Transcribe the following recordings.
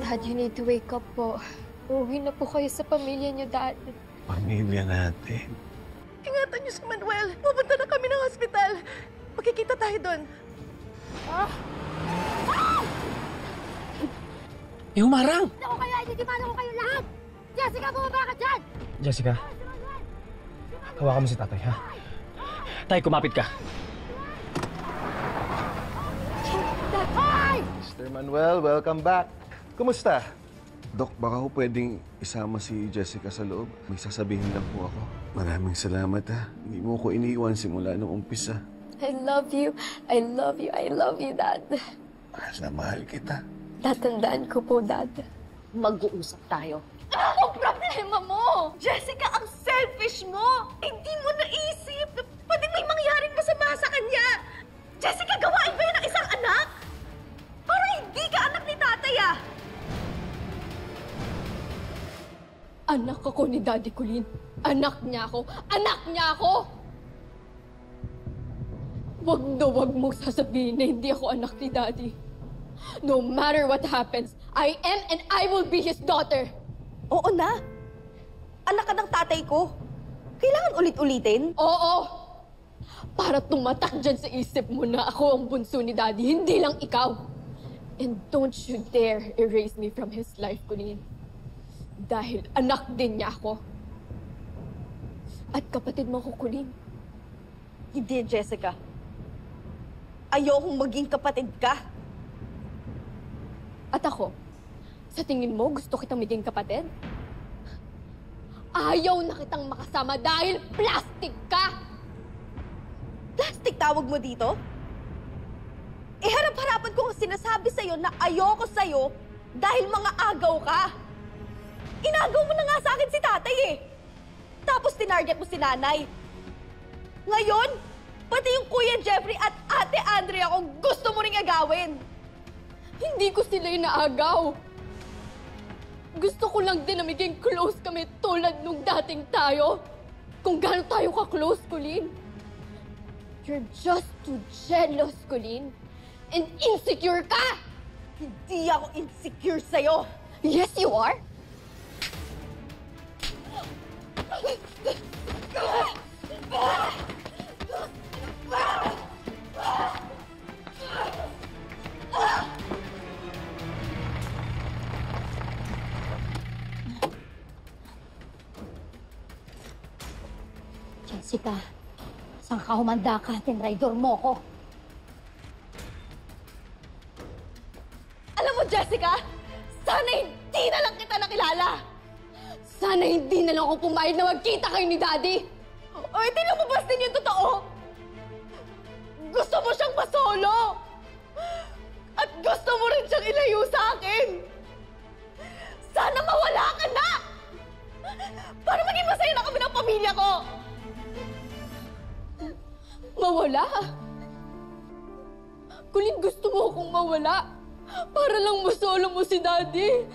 Dad, you need to wake up po. Uuwi na po kayo sa pamilya niyo, Dad. Pamilya natin. Ingatan niyo si Manuel. Pupunta na kami ng hospital. Magkikita tayo doon. Yung marang! Ako kaya, initiman ako kayo lahat! Jessica, bumaba ka dyan! Jessica, hawakan mo si tatay, ha? Tay, kumapit ka. Mr. Manuel, welcome back. Kumusta? Dok, baka ho pwedeng isama si Jessica sa loob. May sasabihin lang po ako. Maraming salamat, ha. Hindi mo ko iniiwan simula nung umpisa. I love you. I love you. I love you, Dad. Mahal na mahal kita. Tatandaan ko po, Dad. Mag-uusap tayo. Ang problema mo! Jessica, ang selfish mo! Hindi mo naisip na pwede may mangyaring masama sa kanya! Jessica, gawain ba yun ng isang anak? Parang hindi ka anak ni tatay, ah! Anak ako ni Daddy Colleen. Anak niya ako. Anak niya ako! Wag na wag mong sasabihin na hindi ako anak ni Daddy. No matter what happens, I am and I will be his daughter. Oo na! Anak ka ng tatay ko. Kailangan ulit-ulitin? Oo! Para tumatak dyan sa isip mo na ako ang bunso ni Daddy, hindi lang ikaw. And don't you dare erase me from his life, Colleen. Dahil anak din niya ako. At kapatid mo ko, Colleen. Hindi, Jessica. Ayokong maging kapatid ka. At ako, sa tingin mo gusto kitang maging kapatid? Ayaw na kitang makasama dahil plastic ka! Plastic tawag mo dito? Eh, harap-harapan ko ang sinasabi sa'yo na ayoko sa'yo dahil mga agaw ka. Inagaw mo na nga sa akin si tatay eh. Tapos tinarget mo si nanay. Ngayon, pati yung Kuya Jeffrey at Ate Andrea kung gusto mo ring agawin. Hindi ko sila inaagaw. Gusto ko lang din na maging close kami tulad nung dating tayo. Kung gaano tayo ka-close, Colleen. You're just too jealous, Colleen. And insecure ka! Hindi ako insecure sa'yo. Yes, you are. Jessica, saan ka humanda ka? Tinraidor mo ko. Alam mo, Jessica, sana hindi na lang kita nakilala. Sana hindi na lang ako pumayag na magkita kayo ni Daddy. Oy, di lumabas din yung totoo. Gusto mo siyang masolo. At gusto mo rin siyang ilayo sa akin. Sana mawala ka na. Para maging masaya na kami ng pamilya ko. Mawala? Colleen, gusto mo akong mawala? Para lang masolo mo si Daddy.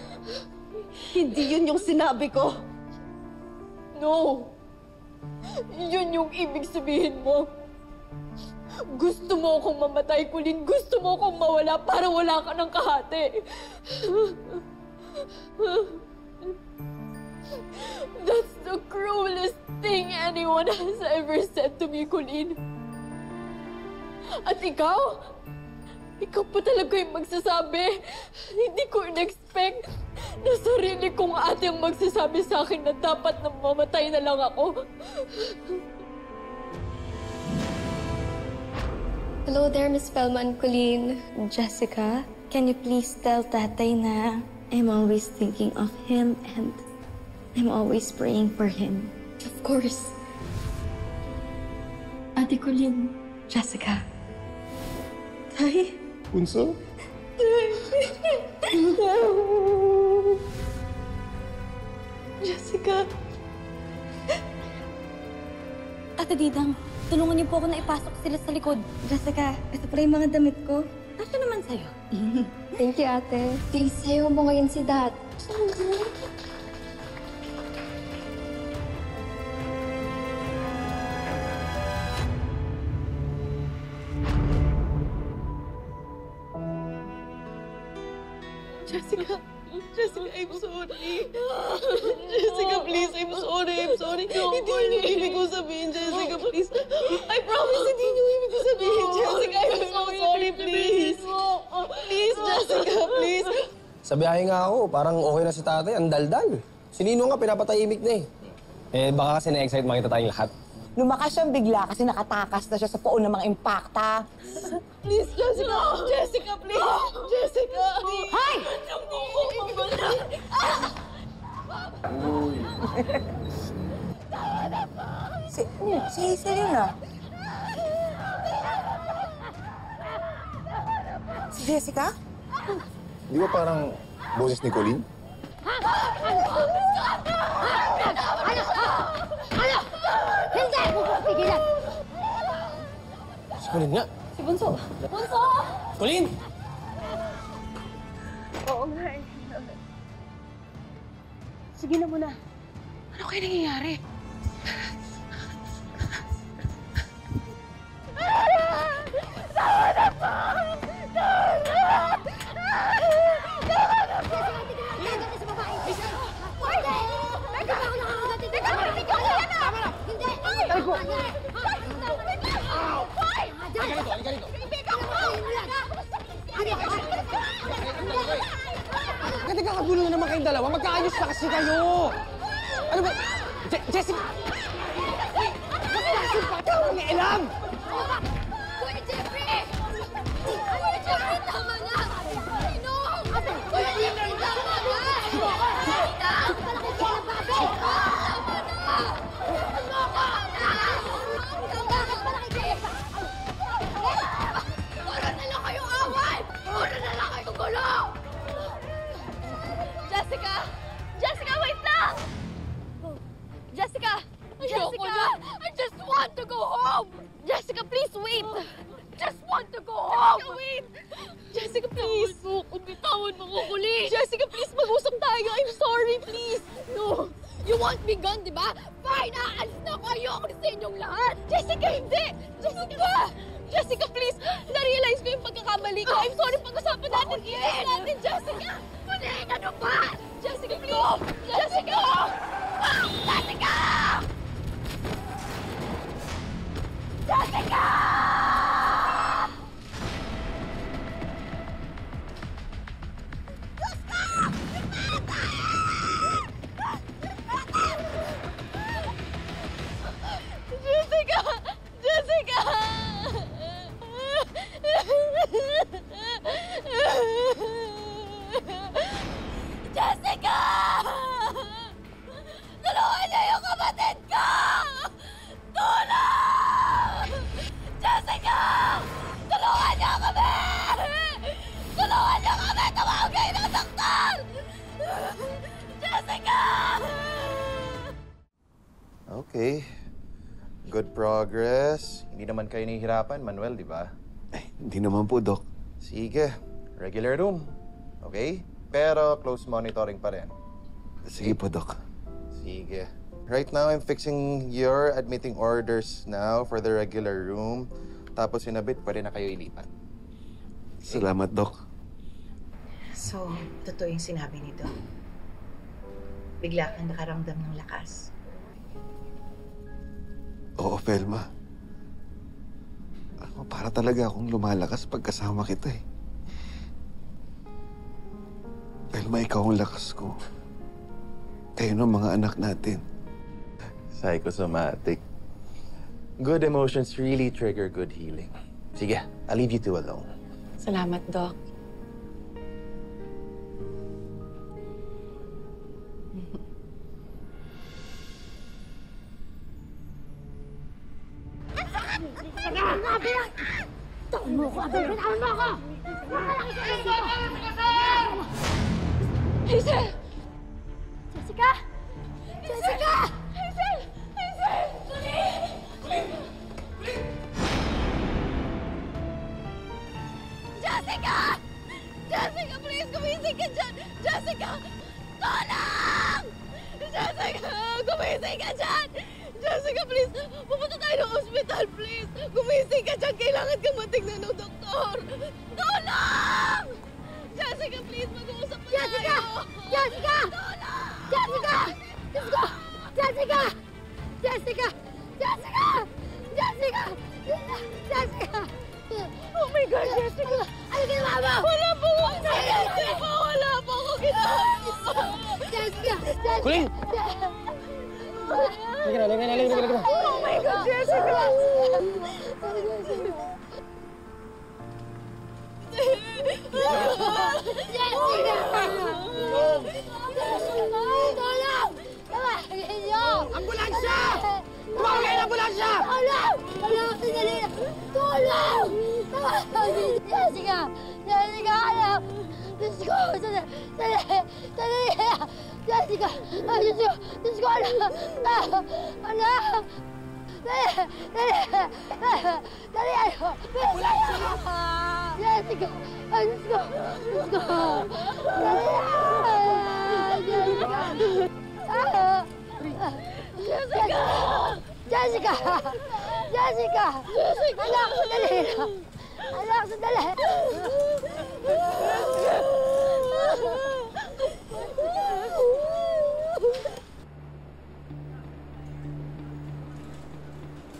Hindi yun yung sinabi ko. No. Yun yung ibig sabihin mo. Gusto mo akong mamatay, Colleen. Gusto mo akong mawala para wala ka ng kahati. That's the cruelest thing anyone has ever said to me, Colleen. At ikaw? Ikaw pa talaga yung magsasabi. Hindi ko in-expect na sarili kong ate ang magsasabi sa akin na dapat na mamatay na lang ako. Hello there, Miss Spellman, Colleen. Jessica, can you please tell Tatay na I'm always thinking of him and I'm always praying for him. Of course. Ate Colleen, Jessica. Tay? Bunso? Jessica. Ate Didang, tulungan niyo po ako na ipasok sila sa likod. Jessica, ito pala yung mga damit ko. Kasya naman sa'yo. Thank you, ate. Please, sayo mo ngayon si Dad. Jessica, Jessica, I'm sorry. Jessica, please, I'm sorry. Hindi yun yung ibig ko sabihin, Jessica, please. I promise, hindi yun yung ibig ko sabihin, Jessica. I'm so sorry, please. Please, Jessica, please. Sa biyahe nga ako, parang okay na si tatay, ang daldal. Si Nino nga, pinapatahimik na eh. Eh, baka kasi na-excite makita tayong lahat. Lumakas siyang bigla kasi nakatakas na siya sa puon ng mga impakta. Please, Jessica. Jessica, please. Jessica. Hoy! Si Hazel yun ah. Si Jessica? Di ba parang boses ni Colleen? Hindi! Tigilan! Si Colleen nga. Si Bunso! Bunso! Colleen! Oo nga eh. Sige na muna. Ano kaya nangyayari? Nagkakagulo na naman kayong dalawa. Magkaayos na kasi kayo. Ano ba? Jessica! Ikaw ang ilam! Kuya Jeffrey! Kuya Jeffrey, tama na! Inom! Kuya Jeffrey, tama na! Puro na lang kayong away! Puro na lang kayong gulo! Jessica! Jessica, wait lang! Jessica! Jessica! I just want to go home! Jessica, please wait! Just want to go home! Jessica, wait! Jessica, please! Bitawan mo ko, Colleen! Jessica, please, mag-usap tayo! I'm sorry, please! No! You want me gone, di ba? Fine, aalis na ako! Ayoko na sa inyong lahat! Jessica, hindi! Jessica! Jessica, please! Na-realize ko yung pagkakamali ko! I'm sorry, pag-usapan natin! I-ayos natin, Jessica! Colleen, ano ba? Jessica, please! Jessica! Jessica! Jessica! Jessica! Jessica! Jessica! Tulungan niyo yung kapatid ko! Tulong! Jessica! Tulungan niyo kami! Tulungan niyo kami! Tumawag kayo ng doktor! Jessica! Okay. Good progress. Hindi naman kayo nahihirapan, Manuel, di ba? Ay, hindi naman po, Doc. Sige. Regular room. Okay? Pero close monitoring pa rin. Sige po, Doc. Sige. Right now, I'm fixing your admitting orders now for the regular room. Tapos sinabit, pwede na kayo ilipat. Salamat, Doc. So, totoo yung sinabi ni Doc. Bigla kang nakaramdam ng lakas. Oo, Velma. Para talaga akong lumalakas pagkasama kita eh. Velma, ikaw ang lakas ko. Kayo ng mga anak natin. Psychosomatic. Good emotions really trigger good healing. Sige, I'll leave you two alone. Salamat, Doc. Tawan mo ko! Abel, bitawan mo ako! Hazel! Jessica! Jessica! Hazel! Hazel! Colleen! Jessica! Jessica, please! Gumising ka dyan! Jessica! Tulong! Jessica! Gumising ka dyan! Jessica, please! Pupunta tayo ng hospital, please! Gumising ka dyan! Kailangan ka matignan ng doktor! Tulong! Jessica, please, mag-uusap na Jessica! tayo! Jessica! Jessica! Diyos ko! Jessica! Jessica! Jessica! Jessica! Jessica! Oh my God, Jessica! Ano ginawa mo? Wala po akong ginagawa! Wala po akong ginagawa! Jessica! Jessica! Colleen! Halika na. Oh my God, Jessica! Tulong! Tawagin niyo! Ambulansya! Tumawag kayo ng ambulansya! Tulong! Tulong! Sandali lang! Tulong! Tawagin! Jessica! Jessica! Anak! Diyos ko! Sandali! Jessica! Ay, Diyos ko! Diyos ko! Anak! Anak! Dali! Ano? Jessica! Ay, Diyos ko! Diyos ko! Dali! Jessica! Jessica! Jessica! Anak, sandali lang! Anak, sandali!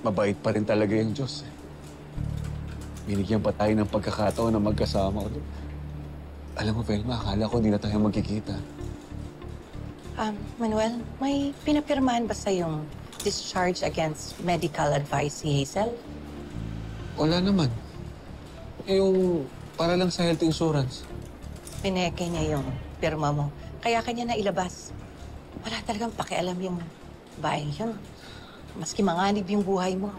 Mabait pa rin talaga yung Diyos. Binigyan pa tayo ng pagkakataon na magkasama ulit. Alam mo, Velma, akala ko hindi na tayo magkikita. Manuel, may pinapirmahan ba sa yung discharge against medical advice si Hazel? Wala naman. Yung para lang sa health insurance. Pineke niya yung pirma mo. Kaya kanya na ilabas. Wala talagang pakialam yung bahay yun. Maski manganib yung buhay mo.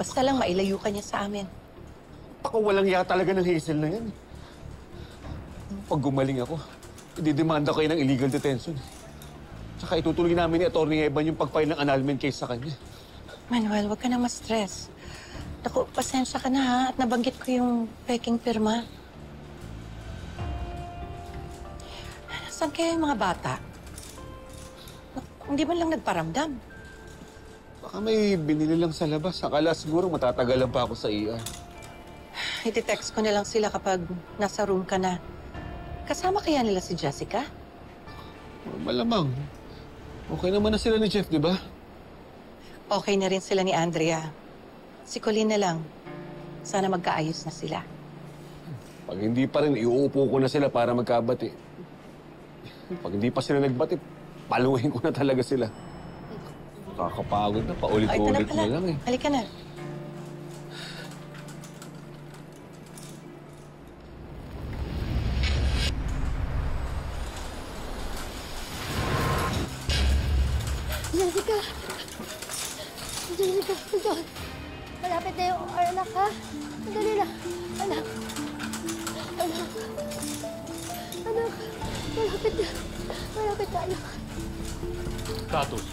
Basta lang mailayo ka niya sa amin. Ako walang iya talaga ng Hazel na yan. Pag gumaling ako, ididemanda kayo ng illegal detention. Tsaka itutuloy namin ni Atty. Evan yung pag-file ng annulment case sa kanya. Manuel, huwag ka na ma-stress. Naku, pasensya ka na ha at nabanggit ko yung peking pirma. Saan kaya yung mga bata? Naku, hindi man lang nagparamdam. Baka may binili lang sa labas. Akala siguro matatagalan pa ako sa ER. I-text ko na lang sila kapag nasa room ka na. Kasama kaya nila si Jessica? Malamang. Okay naman na sila ni Jeff, di ba? Okay na rin sila ni Andrea. Si Colleen na lang. Sana magkaayos na sila. Pag hindi pa rin, iuupo ko na sila para magkabati. Pag hindi pa sila nagbati, paluhin ko na talaga sila. Kakapagod na, paulit-ulit na lang eh. Halika na. Jessica! Jessica, ito. Malapit na yung anak, ha? Sandali lang. Anak. Anak. Anak. Malapit na. Malapit na, anak. Status.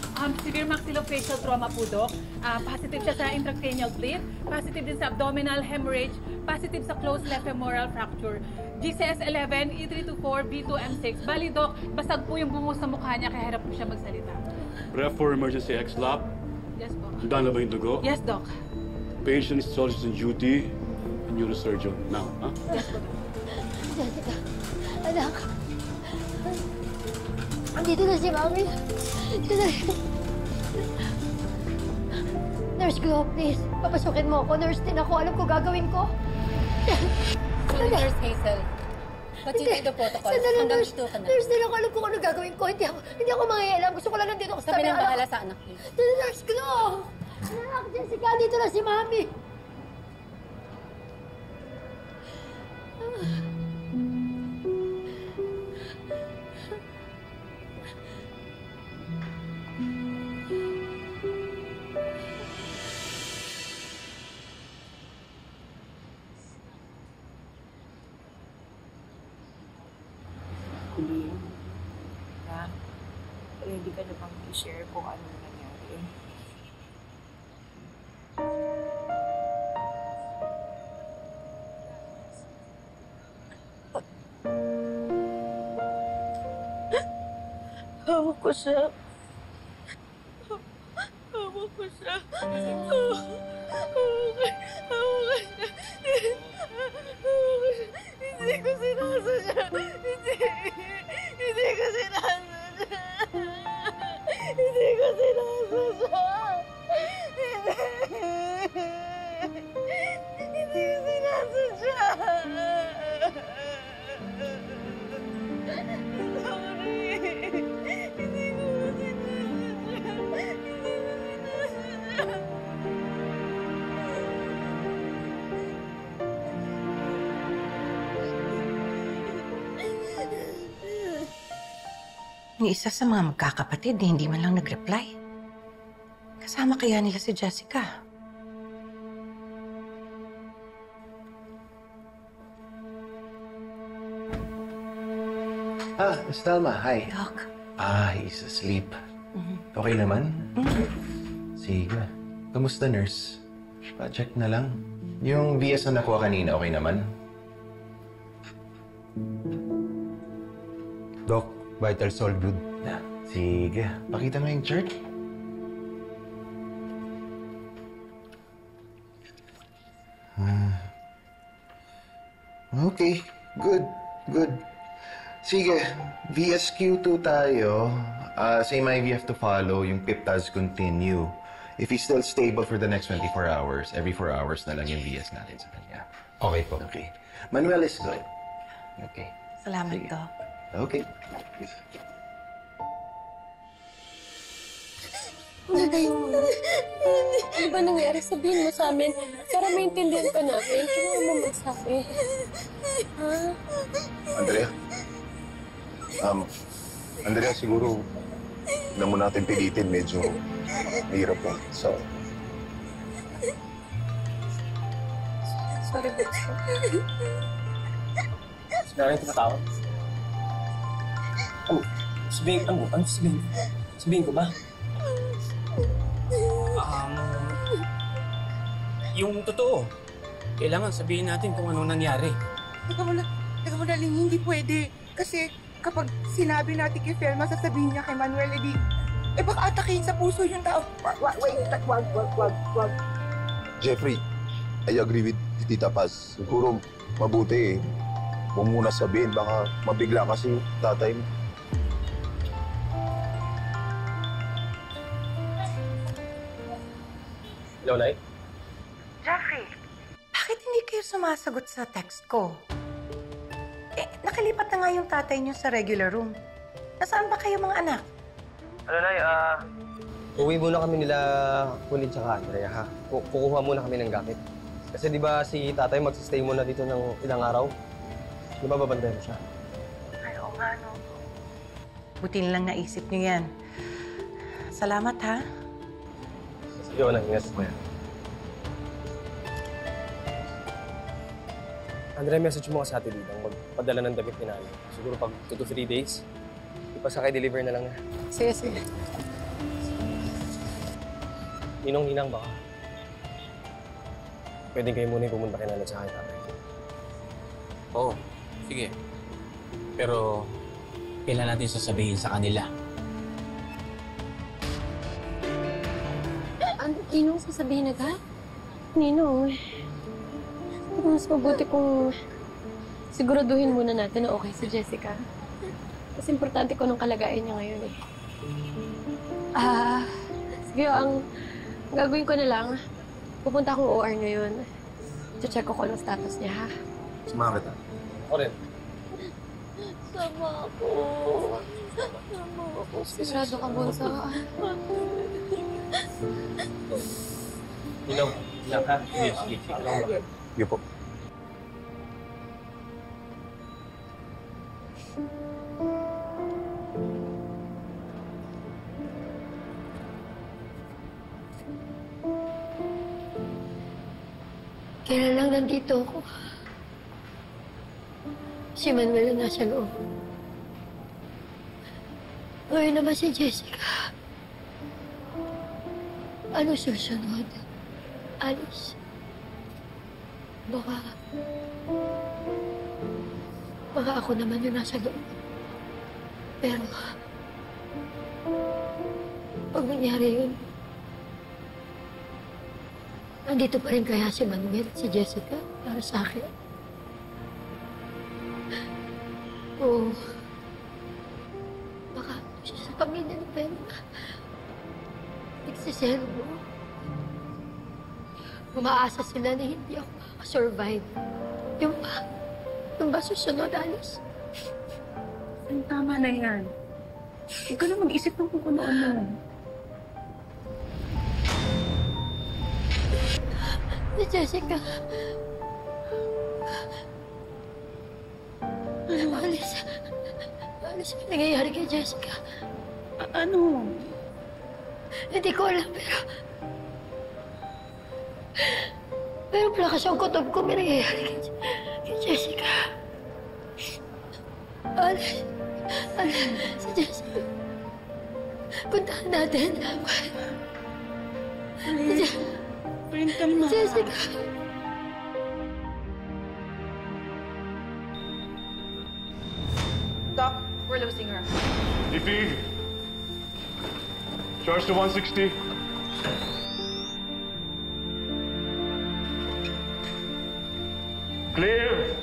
Severe maxillofacial trauma po, Doc. Positive siya sa intracranial bleed, positive din sa abdominal hemorrhage, positive sa closed left femoral fracture. GCS 11, E324, B2M6. Bali, Doc, basag po yung bungo sa mukha niya kaya hirap po siya magsalita. Ref for emergency X-lab. Yes, po. Handa na ba yung dugo? Yes, Doc. Patient is soldiers on duty. Neurosurgeon. Now, ha? Yes, po. Jessica. Anak. Andito na si Mami. Nurse Glow, please. Papasukin mo ako. Nurse din ako. Alam ko gagawin ko. Sorry, Nurse Hazel. Continue the protocol. Sandali, Hanggang nurse. dito ka na. Nurse din ako. Alam ko kung ano gagawin ko. Hindi ako mangyayala. Gusto ko lang nandito ako sa Kami tabi. nang bahala sa anak niyo. Nurse Glow! Anak, Jessica, dito na si Mami. Colleen, ha? Ready ka na bang i-share kung anong nangyari? Hawak ko siya. Hawak ko siya. Hindi ko sinasadya. Hindi ko sinasadya. Sorry. Hindi ko sinasadya. Yung isa sa mga magkakapatid, hindi man lang nag-reply. Kasama kaya nila si Jessica? Miss Thelma, hi. Doc. He's asleep. Okay naman? Sige. Kamusta, nurse? Pa-check na lang. Yung VS na nakuha kanina, okay naman? Doc, vitals all good. Sige. Pakita mo yung chart. Okay. Good. Good. Sige. VSQ2 tayo. Same IV have to follow. Yung PIP does continue. If he's still stable for the next 24 hours, every 4 hours na lang yung VS natin sa kanya. Okay po. Okay. Manuel is good. Okay. Salamat, Sige. Doc. Okay. Ano ba yung... Ano ba nangyari? Sabihin mo sa amin para maintindihan ka namin. Kailangan mo magsabi. Ha? Andrea? Andrea, siguro na mo natin pilitin. Medyo mahirap pa. So, Sorry, Bunso. Sinabi yung tinatawag. Ano sabihin? Sabihin ko ba? Yung totoo. Kailangan sabihin natin kung anong nangyari. Teka muna, Ling, hindi pwede. Kasi kapag sinabi natin kay Felma, sasabihin niya kay Manuel, baka atakihin sa puso yung tao. Wag. Jeffrey, I agree with Tita Paz. Siguro mabuti eh. Huwag muna sabihin, baka mabigla kasi tatay mo. Hello, Nay? Jeffrey, bakit hindi kayo sumasagot sa text ko? Nakalipat na nga yung tatay niyo sa regular room. Nasaan ba kayo mga anak? Ano, Nay? Uwi muna kami nila Colin tsaka Andrea, ha? Kukuha muna kami ng gamit. Kasi di ba si tatay magsistay muna dito ng ilang araw? Di ba babantay mo siya? Ay, oo nga, no. Buti nilang naisip niyo yan. Salamat, ha? Sige, Nay. Ingat mo yan. Andrea, message mo ka sa ate Didang magpadala ng damit ni Nanay. Siguro pag 2 to 3 days, ipasakay-deliver na lang na. Sige. Ninong-ninang baka. Pwede kayo muna yung pumunta kay Nanay tsaka kay tatay. Oo, sige. Pero kailan natin sasabihin sa kanila? Ninong sasabihin agad? Ninong, mas mabuti kung siguraduhin muna natin na okay si Jessica. Kasi importante ko nung kalagayan niya ngayon eh. Sige, ang gagawin ko na lang, pupunta akong OR ngayon. Check ko kung anong status niya, ha? Sumama kita. Ako rin. Sama ako. Sigurado ka, Bunso. Ninong, ilang ka? Sige. Sige po. Kailan lang nandito ako. Si Manuel na nasa loob. Ngayon naman si Jessica. Ano susunod? Alice? Baka ako naman yung nasa loob. Pero, pag nangyari yun, nandito pa rin kaya si Manuel at si Jessica para sa akin? Oo. Baka siya sa pamilya ni Felma. Nagsiselo mo. Umaasa sila na hindi ako makasurvive. Yung ba susunod, Alice? Ay, tama na yan. Huwag ka na mag-isip ng kung ano-ano. Si Jessica. Ano, Alice? Alice, may nangyayari kay Jessica. Ano? Hindi ko alam, pero malakas ang kutob ko, may nangyayari kay Jessica. Alice, si Jessica. Puntahan natin. Friend, kalma. Jessica. Doc, we're losing her. DP! Charge to 160. Clear!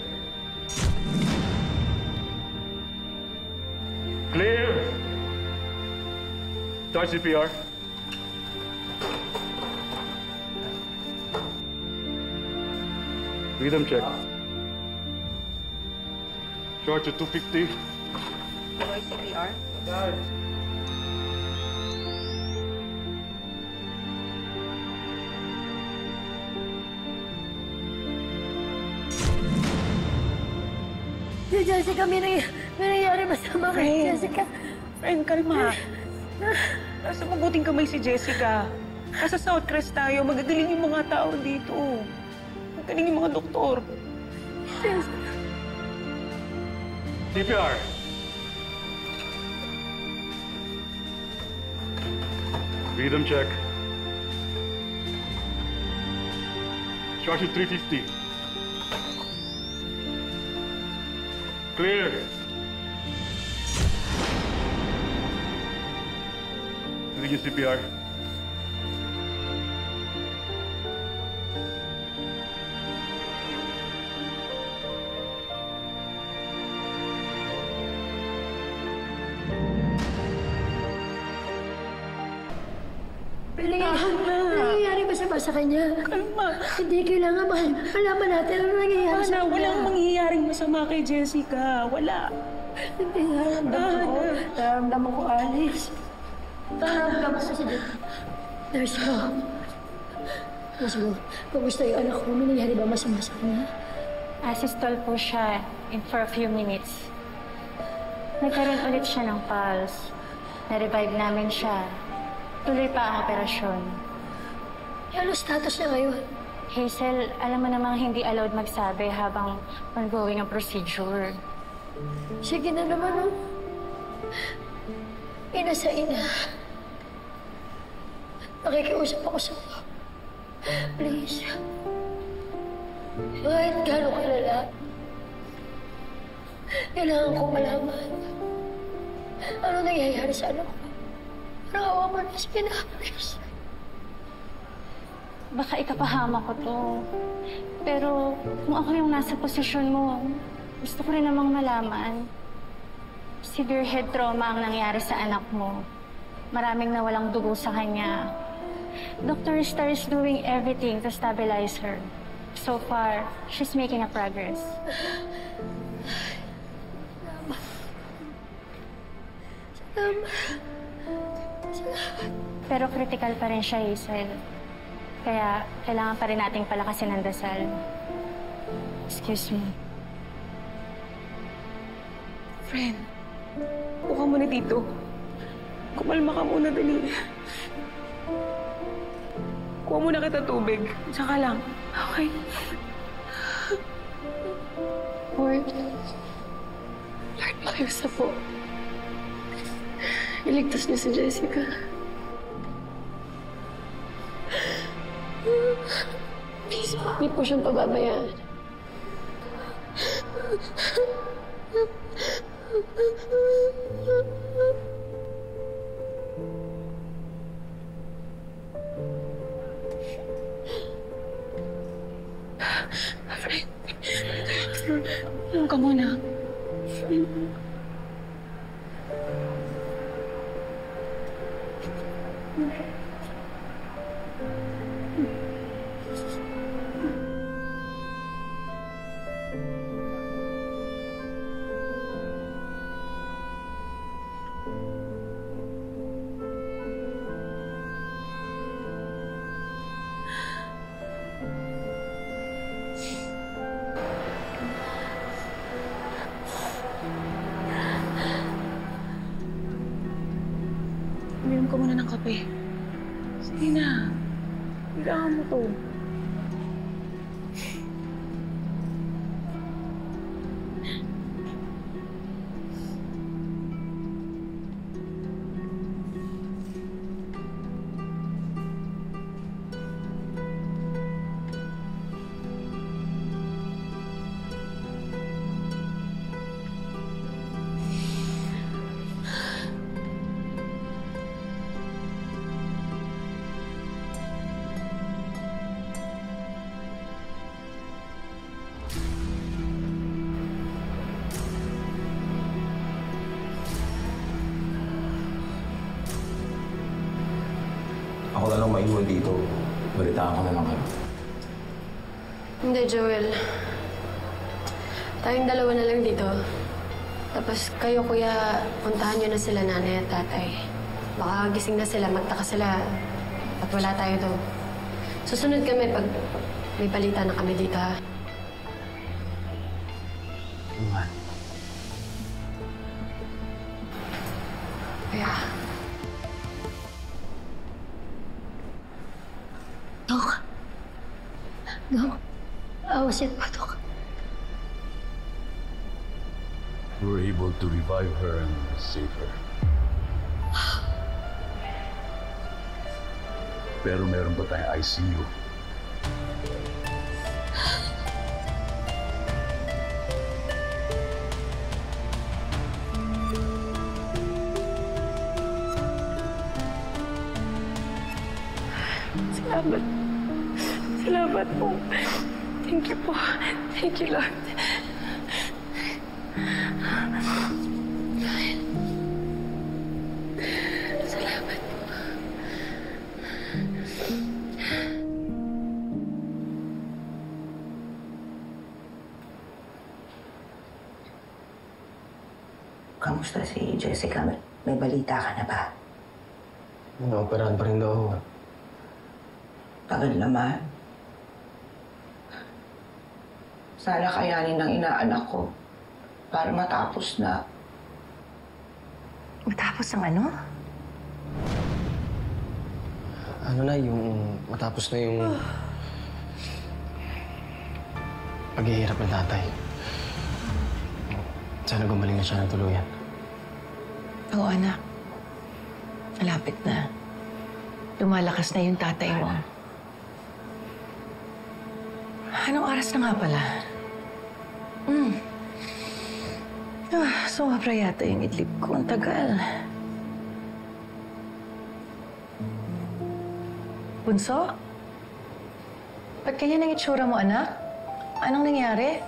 Clear! Start CPR. Rhythm check. Short to 250. Boy, CPR. Si Jessica, may nangyayari masama kay Jessica. Friend, kalma. Nasa mabuting kamay si Jessica. Nasa Southcrest tayo. Magagaling yung mga tao dito. Magaling yung mga doktor. Jessica. CPR. Rhythm check. Short to 350. Clear. Begin CPR. Nangyayari ba sa kanya? Kalma. Hindi kailangan malaman natin ano nangyayari sa kanya. Walang mangyayaring masama kay Jessica. Wala. Hindi, nararamdaman ko, Alice. Nararamdaman ko si Nurse ko. Nurse ko, kumusta yung anak ko? May nangyari ba masama sa kanya? Asystole po siya for a few minutes. Nagkaroon ulit siya ng pulse. Na-revive namin siya. Tuloy pa ang operasyon. Ano status niya ngayon? Hazel, alam mo namang hindi allowed magsabi habang ongoing ang procedure. Sige na naman, Ina sa ina. Nakikiusap ako sa iyo. Please. Kahit gano'ng kalala, kailangan ko malaman. Ano nangyayari sa anak ko? Parang awa mo na si Pina, please. Baka ikapahama ko to. Pero kung ako yung nasa posisyon mo, gusto ko rin namang malaman. Severe head trauma ang nangyari sa anak mo. Maraming nawalang dugo sa kanya. Dr. Star is doing everything to stabilize her. So far, she's making a progress. Pero critical pa rin siya, Hazel. Kaya kailangan pa rin nating palakasin ang dasal. Excuse me. Friend, buka muna dito. Kumalma ka muna, dali. Kuha muna kita tubig. Tsaka lang. Okay? Lord, makiusa po. Iligtas niyo si Jessica. Please, hindi po siyang pababayaan. Friend, tulong ka muna. ka muna ng kape. Sige na. Kailangan mo to. Ako na lang maiwan dito. Balitaan ko na lang kayo. Hindi, Joel. Tayong dalawa na lang dito. Tapos kayo, kuya, puntahan nyo na sila nanay at tatay. Baka gising na sila, magtaka sila at wala tayo doon. Susunod kami pag may balita na kami dito, ha? Kuya. Dok. Dok. Awasin po, Dok. We were able to revive her and save her. Pero meron pa tayong ICU. Salamat. Salamat po. Thank you po. Thank you, Lord. Salamat po. Kamusta si Jessica? May balita ka na ba? Naoperahan pa rin daw ako. Tagal naman. Sana kayanin ng inaanak ko para matapos na. Matapos ang ano? Ano na, yung matapos na yung paghihirap ng tatay. Sana gumaling na siya ng tuluyan. Oo, anak. Malapit na. Lumalakas na yung tatay mo. Anong oras na nga pala? Sumabra yata yung idlip ko. Ang tagal. Bunso? Ba't ganyan ang itsura mo, anak? Anong nangyari?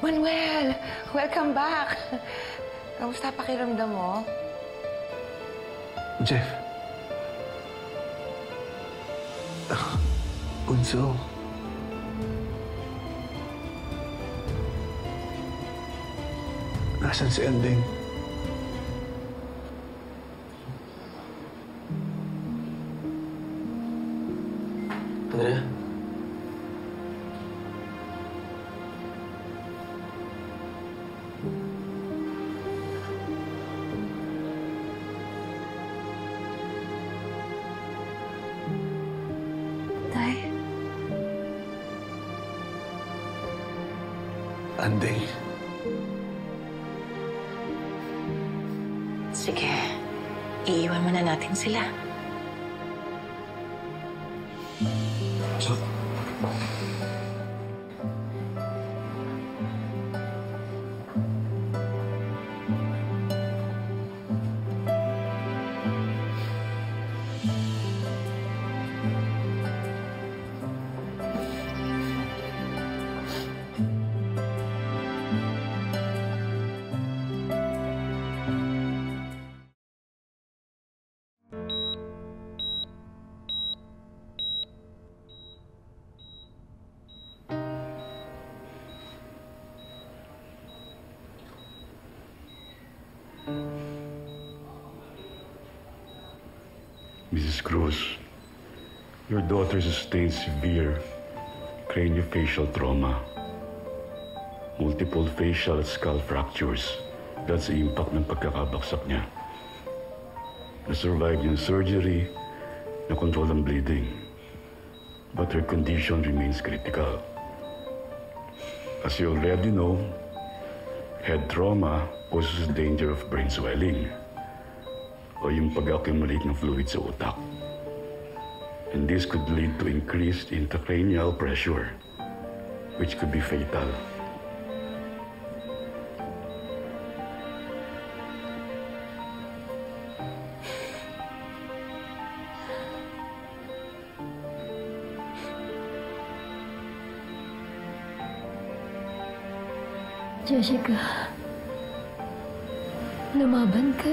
Manuel! Welcome back! Kamusta pakiramdam mo? Jeff. Bunso. Nasaan si Ending? Andrea? Tay? Ending. Sige. Iiwan mo na natin sila. Mrs. Cruz, your daughter sustained severe craniofacial trauma, multiple facial skull fractures, dahil sa impact ng pagkakabaksak niya. Na-survive niya ang surgery, na-control ang bleeding. But her condition remains critical. As you already know, head trauma poses danger of brain swelling o yung pag-accumulate ng fluid sa utak. And this could lead to increased intracranial pressure, which could be fatal. Jessica, lumaban ka.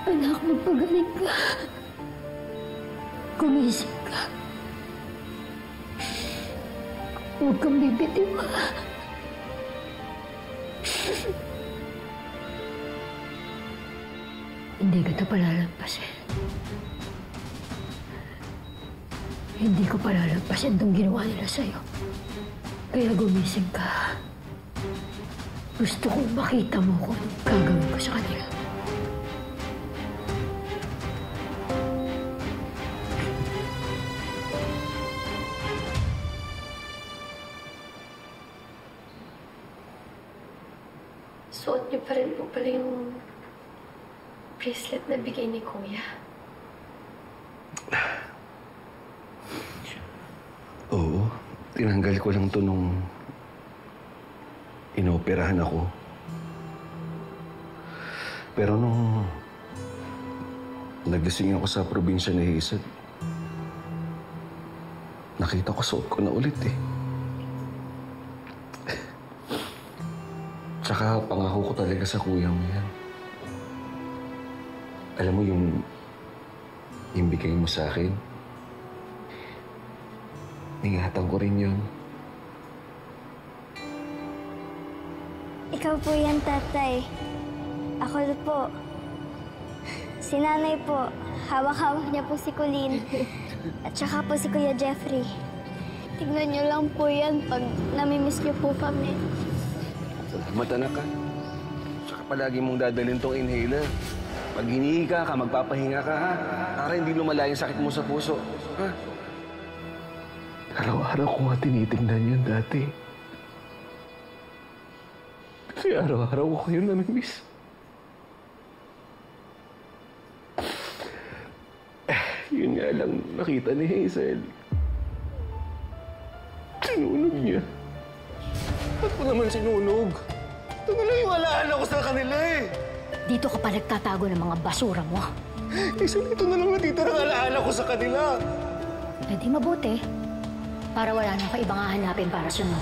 Anak, magpagaling ka. Gumising ka. Huwag kang bibitiwa. Hindi ko ito palalampasin. Hindi ko palalampasin itong ginawa nila sa'yo. Kaya gumising ka. Gusto kong makita mo kung anong gagawin ko sa kanila. Suot niyo pa rin po pala yung bracelet na bigay ni Kuya. Oo. Tinanggal ko lang to nung inooperahan ako. Pero nung nagising ako sa probinsya ni Hazel, nakita ko suot ko na ulit eh. Tsaka pangako ko talaga sa kuya mo yan. Alam mo yung bigay mo sa akin, ingatan ko rin yun. Ikaw po yan, tatay. Ako po. Si nanay po. Hawak-hawak niya po si Colleen. At saka po si Kuya Jeffrey. Tignan niyo lang po yan pag namimiss niyo po kami. Salamat, anak ka. Tsaka palagi mong dadalhin tong inhaler. Pag hinihiga ka, magpapahinga ka, ha? Para hindi lumala yung sakit mo sa puso, ha? Araw-araw ko nga tinitingnan yun dati. Kasi araw-araw ko kayo namimiss. Yun nga lang nakita ni Hazel. Sinunog niya. Ba't mo naman sinunog? Ito na lang yung alaala ko sa kanila eh. Dito ka pa nagtatago ng mga basura mo. Hazel, ito na lang natitira ang alaala ko sa kanila. Eh di mabuti. Para wala na ka ibang hahanapin para sunod.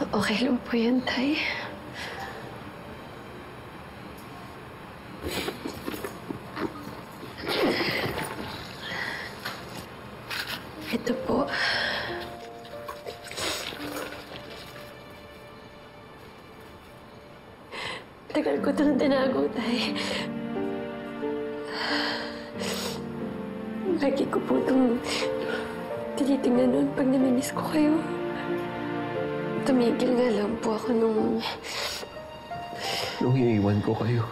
Okay lang po yan, Tay. Ito po. Tagal ko itong tinago, Tay. Lagi ko po itong tinitingnan noon pag namimiss ko kayo. Tumigil nga lang po ako nung iniwan ko kayo.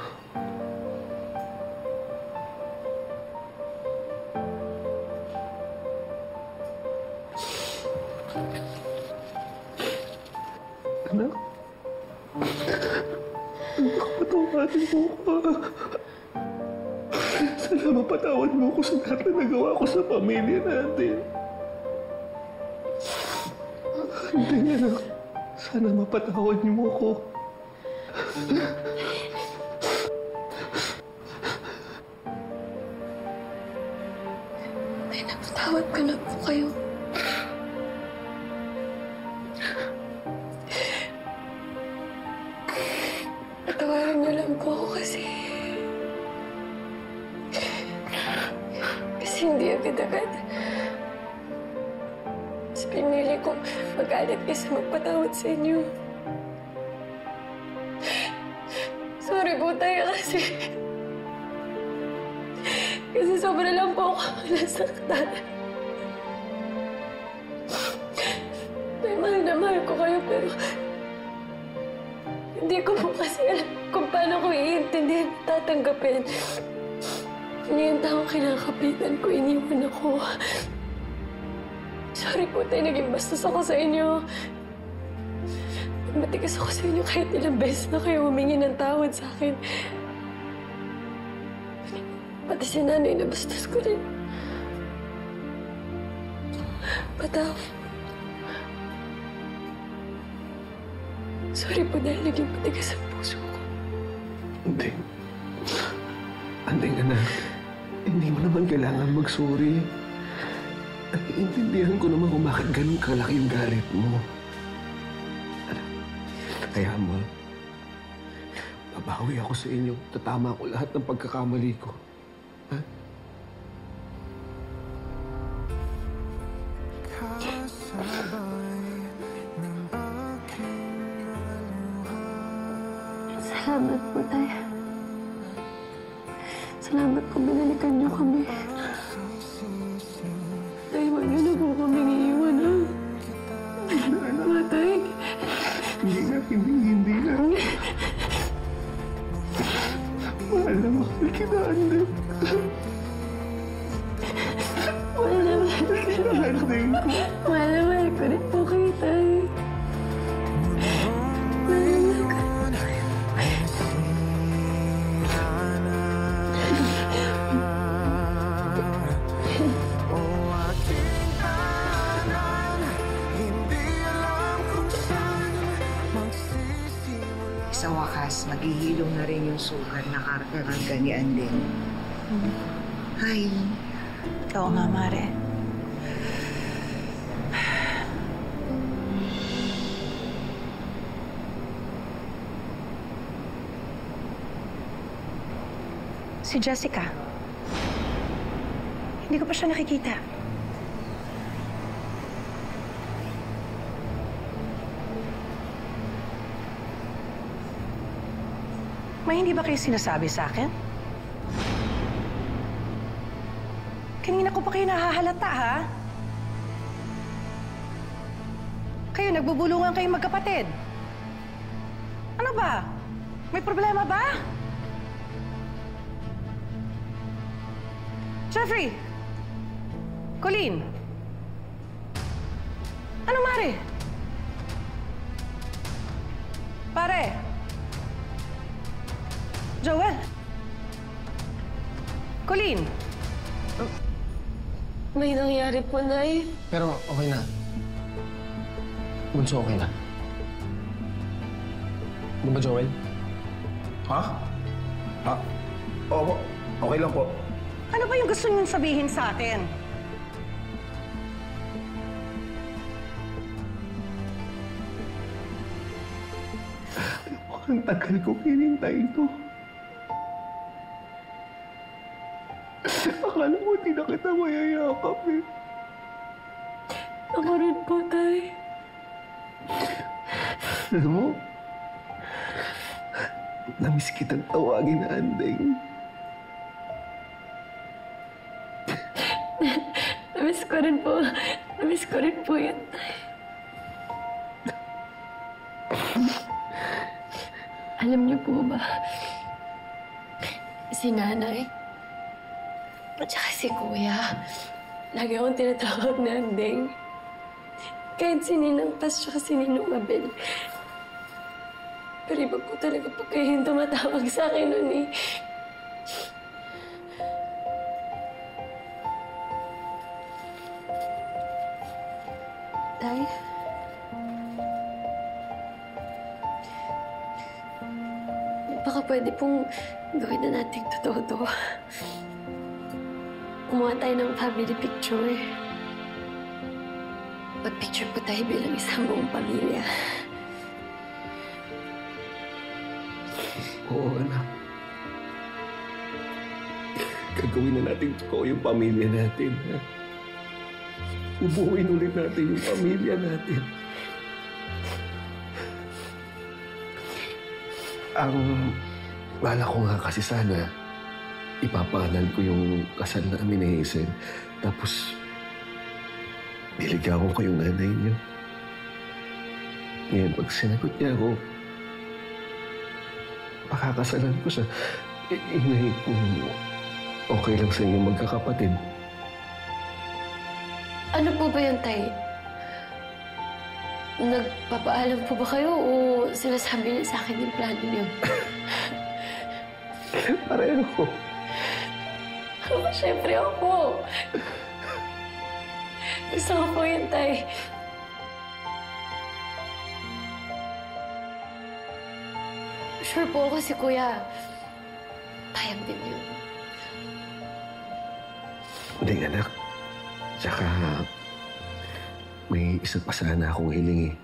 Anak? Patawarin mo ko. Sana mapatawad mo ko sa lahat na nagawa ko sa pamilya natin. Hindi, anak. Sana mapatawad niyo mo ko. Ay, napatawad ko na po kayo. Patawarin niyo lang po ako kasi hindi agad-agad. Mas pinili ko magalit kaysa magpatawad sa inyo. Sorry po tayo kasi sobra lang po ako nasaktan. mahal ko kayo, pero hindi ko po kasi alam kung paano ko iintindihan at tatanggapin. Hindi yung taong kinakapitan ko, iniwan ako. Sorry po tayo, naging bastos ako sa inyo. Matigas ako sa inyo kahit ilang beses na kayo humingi ng tawad sa akin. Pati si nanay na bastos ko rin. Pataw. Sorry po dahil naging matigas ang puso ko. Andeng. Andeng, anak. Hindi mo naman kailangan mag-sorry. Naiintindihan ko naman kung bakit ganun kalaki yung galit mo. Anak, kaya mo, babawi ako sa inyo. Tatama ko lahat ng pagkakamali ko. Ha? Salamat po, Tay. Salamat po, binalikan niyo kami. Tay, wag niyo na po kaming iiwan, ha? Mga Tay. Hindi na. Mahal na mahal kita, Andeng. Mahal na mahal ko rin. Mahal na mahal ko rin po kayo, Tay. Sa wakas, maghihilom na rin yung sugat na karga ni Andeng. Ay. Oo nga, Mare. Si Jessica. Hindi ko pa siya nakikita. May hindi ba kayo sinasabi sa akin? Kanina ko pa kayo nahahalata, ha? Kayo, nagbubulungan kayong magkapatid. Ano ba? May problema ba? Jeffrey! Colleen! Ano, Mare? Pare! Joel! Colleen! May nangyari po, Nay. Pero okay na. Bunso, okay na. Di ba, Joel? Ha? Opo. Okay lang po. Ano ba yung gusto niyong sabihin sa atin? Ang tagal ko hinintay ito. Akala mo hindi na kita mayayakap eh. Ako rin po, Tay. Alam mo, namiss kitang tawagin na Andeng. Namiss ko rin po. Namiss ko rin po yun, Tay. Alam niyo po ba, si Nanay at saka si Kuya, lagi akong tinatawag na Andeng. Kahit si Ninang Paz at si Ninong Abel. Pero iba po talaga pag kayo yung tumatawag sa akin nun eh. Tay? Baka pwede pong gawin na natin totoo to. Kumuha tayo ng family picture. Pag-picture po tayo bilang isang buong pamilya. Oo, anak. Gagawin na natin totoo yung pamilya natin, ha? Ubuuin ulit natin yung pamilya natin. Ang bala ko nga kasi sana, ipapangalan ko yung kasal namin ni Hazel. Tapos, niligawan ko yung nanay niyo. Ngayon, pag sinagot niya ako, pakakasalan ko siya. Inay, kung okay lang sa inyo magkakapatid. Ano po ba yun, Tay? Nagpapaalam po ba kayo o sinasabi niyo sa akin yung plano niyo? Pareho. Siyempre ako. Gusto ko po yun, Tay. Sure po ako si Kuya. Payag din yun. Hindi, anak. Tsaka, may isa pa sana akong hiling eh.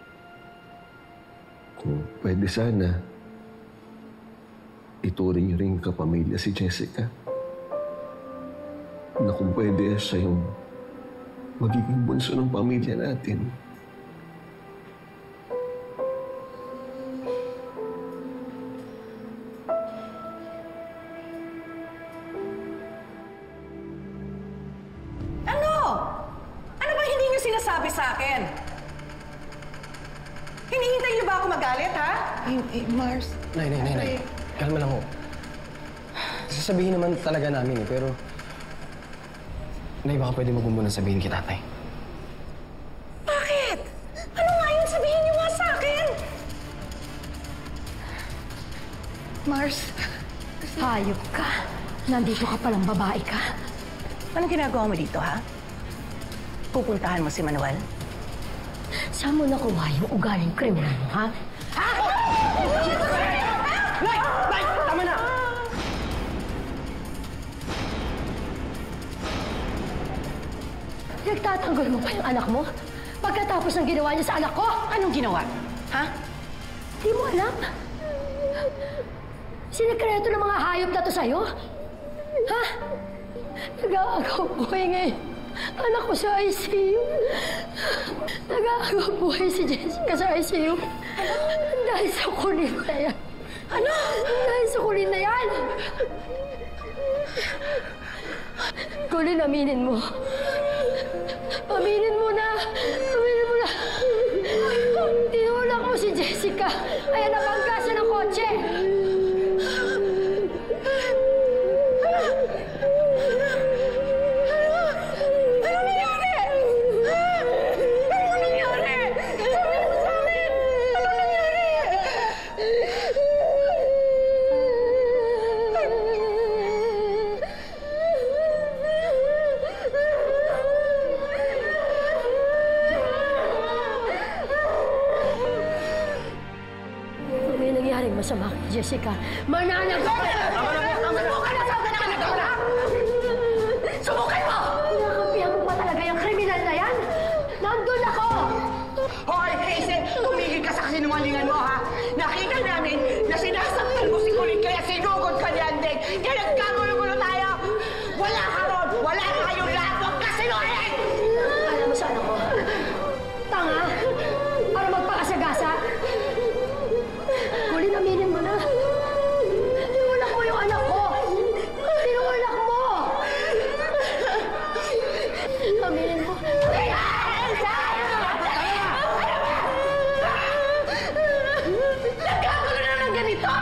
Kung pwede sana, ituring niyo rin kapamilya si Jessica. Na kung pwede, siya yung magiging bunso ng pamilya natin. Ano ba hindi niyo sinasabi sa akin? Hinihintay niyo ba ako magalit, ha? Mars. Nay. Kalma lang ho. Sasabihin naman talaga namin eh, pero... Nay, baka pwede mo muna sabihin kay tatay. Bakit? Ano nga yun? Sabihin niyo nga sa akin! Mars, hayop ka. Nandito ka palang babae ka. Anong ginagawa mo dito, ha? Pupuntahan mo si Manuel? Saan mo nakuha yung ugaling kriminal mo, ha? Nay! Tama na! Nagtatanggol mo pa yung anak mo? Pagkatapos ng ginawa niya sa anak ko? Anong ginawa? Ha? Di mo alam? Sinikreto ng mga hayop na to sa'yo? Ha? Nag-aagaw buhay ngayon. Anak ko sa ICU. Nag-aagaw buhay si Jessica sa ICU. Dahil sa kulin na yan. Ano? Dahil sa kulin na yan. Kulin, aminin mo. Aminin mo na. Aminin mo na. Tinulak mo si Jessica. Kaya napanggasan ng kotse. Masama kay Jessica. Mananagot ka! Tama na! Subukan na! Saan ka nakakagawa? Subukan mo! Pinakampihan mo pa talaga yung kriminal na yan? Nandun ako! Hoy, Hazel! Tumigil ka sa kasinungalingan mo, ha? Nakita namin na sinasaktan mo si Colin kaya sinugod ka ni Andeng. Kaya nagkagulo-gulo tayo! Wala ka ron! Wala kayong lahat! Huwag ka sinungaling! Alam mo sa anak ko? Tanga! Para magpakasagasa? Kulin, aminin mo na. Tinulak mo yung anak ko. Tinulak mo. Aminin mo. Nagkagulo na ng ganito!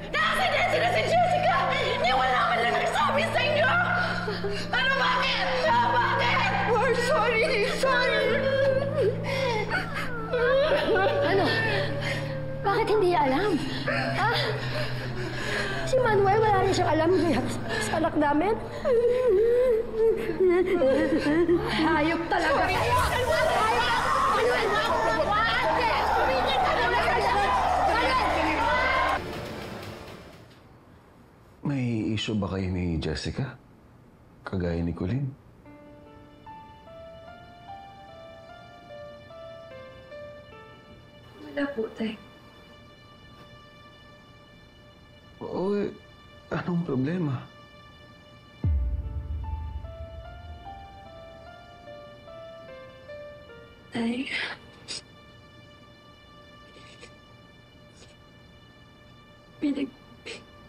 Nakasaya sila si Jessica! Hindi wala man lang nagsabi sa inyo! Ano bakit? Bakit? We're sorry! Sorry! Ano? Bakit hindi alam? Ha? Si Manuel, wala rin siyang alam sa anak namin? Hayop talaga kayo! Manuel! May issue ba kayo ni Jessica? Kagaya ni Colin? Wala po, Tay. Oo, anong problema? Tay.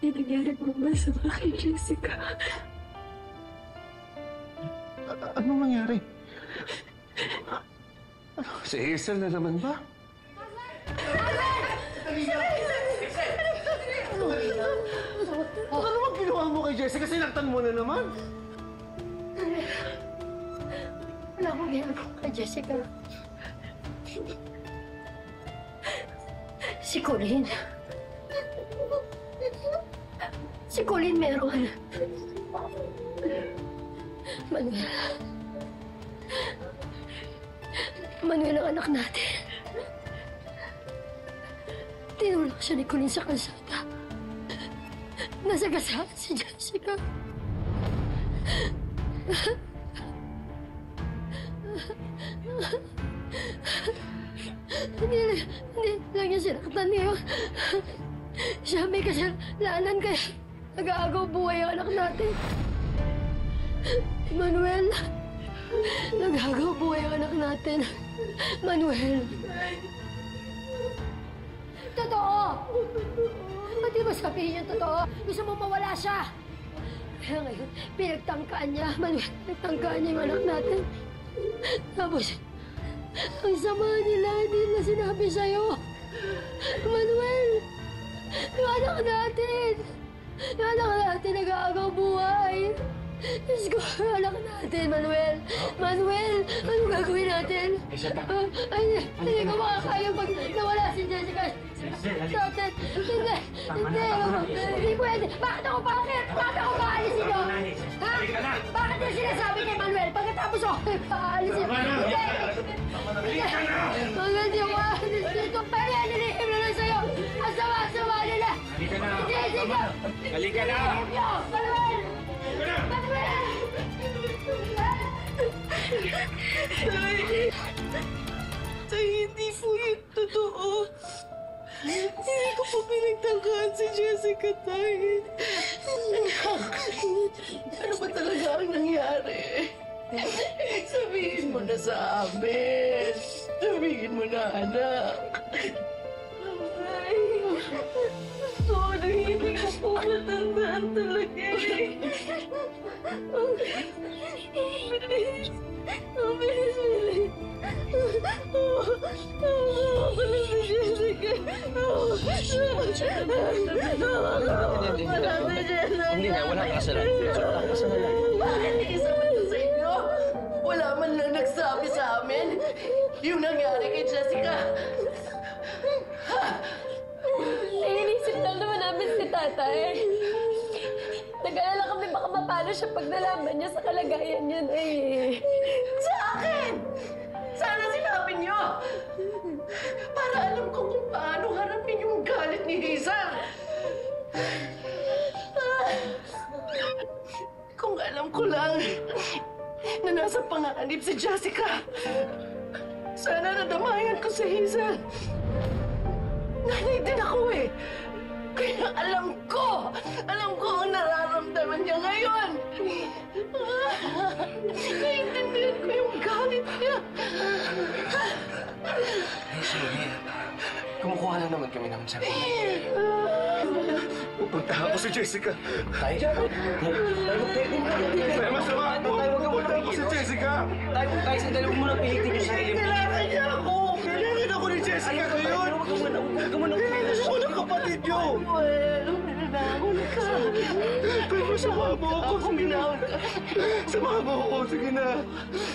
Pinagyari po ba sa akin, Jessica? Anong nangyari? Si Hazel na naman ba? Ano naman ginawa mo kay Jessica? Sinaktan mo na naman. Wala akong ginagawa kay Jessica. Si Colleen. Si Colleen meron. Manuel. Manuel ang anak natin. Tinulak siya ni Colleen sa kalsada. Nasagasaan si Jessica. Hindi lang niya sinaktan niya. Siya may kasalanan kaya nag-aagaw buhay ang anak natin. Manuel, nag-aagaw buhay ang anak natin. Manuel. Totoo! Ba't di ba sabihin yung totoo? Gusto mo mawala siya? Kaya ngayon, pinagtangkaan niya. Manuel, pinagtangkaan niya yung anak natin. Tapos, ang sama nila, hindi nila sinabi sa'yo. Manuel, yung anak natin. Yung anak natin nag-aagaw buhay. Diyos ko, yung anak natin, Manuel. Manuel, ano gagawin natin? Ay, hindi ko makakaya pag nawala si Jessica. Natin. Hindi pwede. Bakit ako bakit? Bakit ako paalisin nyo? Ha? Bakit yung sinasabi kay Manuel? Pagkatapos ako paalisin. Hindi. Manuel, di ako aalis dito. Pero yan, nilihim na lang sa'yo. Ang sama-sama nila. Halika na. Jessica. Halika na. Manuel. Tay, hindi po yun totoo. Hindi ko po pinagtangkaan si Jessica, Tay. Ano ba talaga ang nangyari? Sabihin mo na sa amin. Sabihin mo na, anak. Ay, sorry, hindi ko po matandaan talaga eh. Bilis. Bilis, bilis. Ako lang si Jessica. Hindi na, wala kang kasalanan. Wala kang kasalanan. Bakit isa man to sa inyo? Wala man lang nagsabi sa amin. Yung nangyari kay Jessica. Inisip lang naman namin si tatay. Nag-alala kami baka mapalo siya pag nalaman niya sa kalagayan niya na eh. Sa akin! Sana sinabi niyo! Para alam ko kung paano harapin yung galit ni Hazel. Kung alam ko lang na nasa panganib si Jessica, sana nadamayan ko si Hazel. Nanay din ako eh. Kaya alam ko ang nararamdaman niya ngayon. Naiintindihan ko yung galit niya. Kumukuha lang naman kami ng sabi. Pupuntahan ko si Jessica. Tayo, masama po. Pupuntahan ko si Jessica. Tayo, sandali mo muna pilitin yung sarili mo. Kailangan niya ako. Kailangan ako ni Jessica ngayon. Kailangan ako ng kapatid niyo. Pero samahan mo ako. Samahan mo ako. Sige na.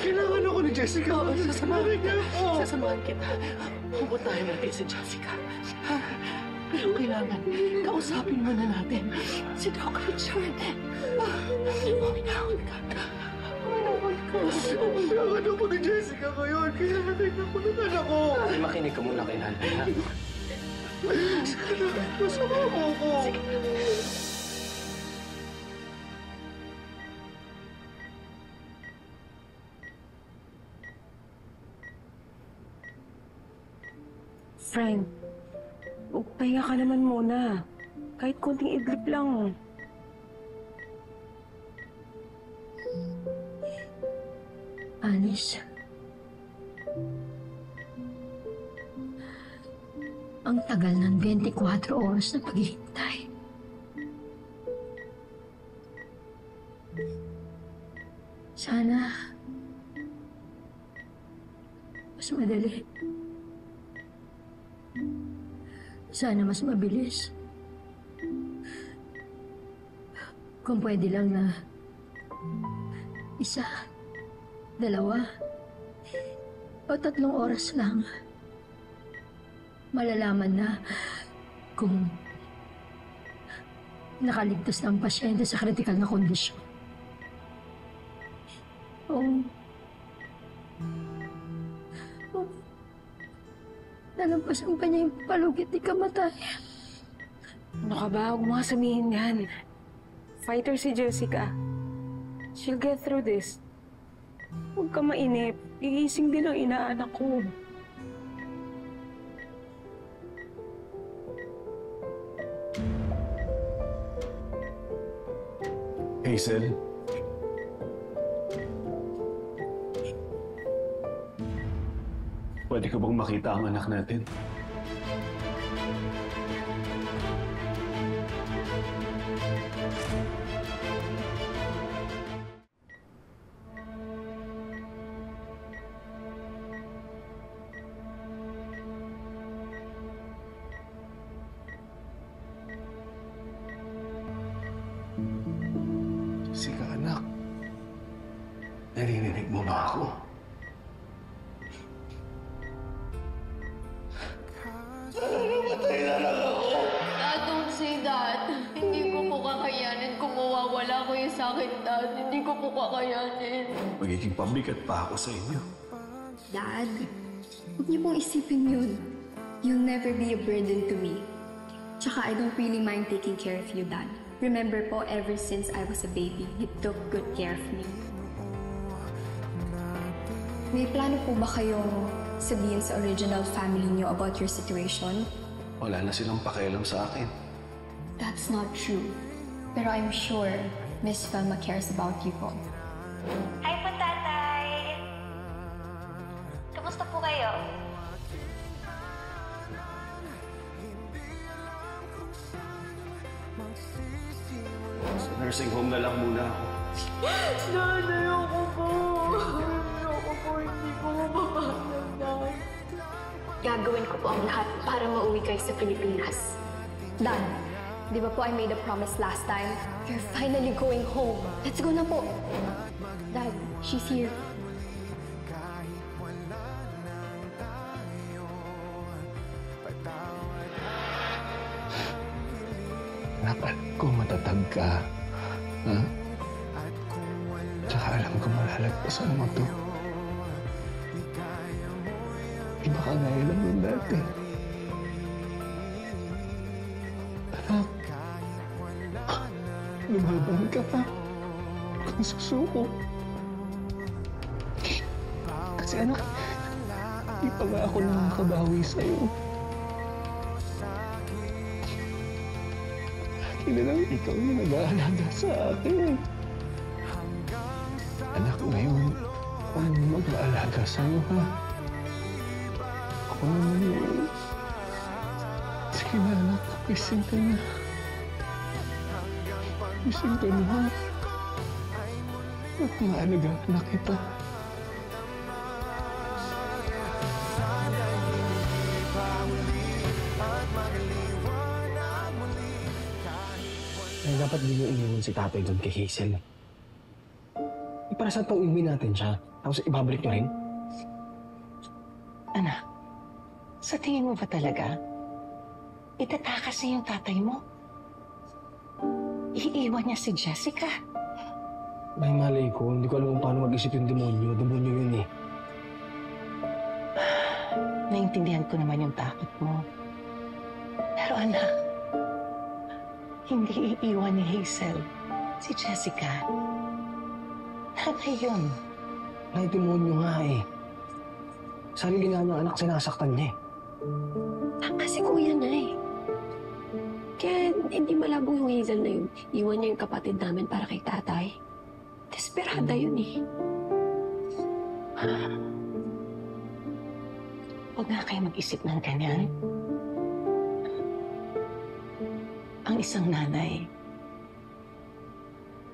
Kailangan ako ni Jessica. Sasamahan niya ako. Sasamahan kita. Pupuntahan natin si Jessica. Pero kailangan, kausapin muna natin si Doc Richard. Uminahon ka. Kailangan ako ni Jessica ngayon. Kailangan ako ng anak ko. Ay, makinig ka muna kay nanay, ha? Masama mo ako. Frank, pahinga ka naman muna. Kahit konting idlip lang. Alice. Ang tagal ng 24 oras na paghihintay. Sana mas madali. Sana mas mabilis. Kung pwede lang na 1, 2, o 3 oras lang. Malalaman na kung nakaligtas na ang pasyente sa kritikal na kondisyon. Nalampasan pa niya yung palugit ni kamatayan. Ano ka ba? Huwag mo nga sabihin yan. Fighter si Jessica. She'll get through this. Huwag ka mainip. Gigising din ang inaanak ko. Hazel? Pwede ka bang makita ang anak natin? Jessica, anak. Naririnig mo ba ako? Namatay na lang ako. Dad, don't say that. Hindi ko po kakayanin kung mawawala ko yung sakit, Dad. Hindi ko po kakayanin. Magiging pabigat pa ako sa inyo. Dad, huwag niyo pong isipin yun. You'll never be a burden to me. Tsaka I don't really mind taking care of you, Dad. Remember po, ever since I was a baby, you took good care of me. May plano po ba kayong sabihin sa original family niyo about your situation? Wala na silang pakialam sa akin. That's not true. Pero I'm sure Miss Felma cares about you po. Hi po, Tatay! Kamusta po kayo? Sa nursing home na lang muna ako. Nanay, ako po. Ako po, hindi ko mapapagod, Dad. Gagawin ko po ang lahat para mauwi kayo sa Pilipinas. Dad, di ba po I made a promise last time? You're finally going home. Let's go na po. Dad, she's here. Anak, ko matatag ka. Ha? Tsaka alam ko malalagpasan mo to. Iba ka gaya lang ng dati. Anak, lumaban ka pa. Huwag kang susuko. Kasi anak, di pa nga ako nakakabawi sa'yo. Lagi na lang ikaw yung nag-aalaga sa akin. Anak, ngayon, ako naman mag-aalaga sa'yo, ha? Ako naman yun. Sige na, anak. Gising ka na. Gising ka na, ha? At maalagaan na kita. Ay, dapat din yung iniwan si tatay doon kay Hazel. Para saan pang iuwi natin siya? Tapos ibabalik niyo rin? Anak, sa tingin mo ba talaga? Itatakas niya yung tatay mo? Iiwan niya si Jessica? May malay ko. Hindi ko alam kung paano mag-isip yung demonyo. Demonyo yun eh. Naintindihan ko naman yung takot mo. Pero anak, hindi iiwan ni Hazel si Jessica. Nanay yun. Ay, demonyo nga eh. Sarili nga ng anak, sinasaktan niya eh. Tama si kuya na eh. Kaya hindi malabo yung Hazel na yun. Iwan niya yung kapatid namin para kay tatay. Desperada yun eh. Huwag nga kayo mag-isip ng ganyan. Ang isang nanay,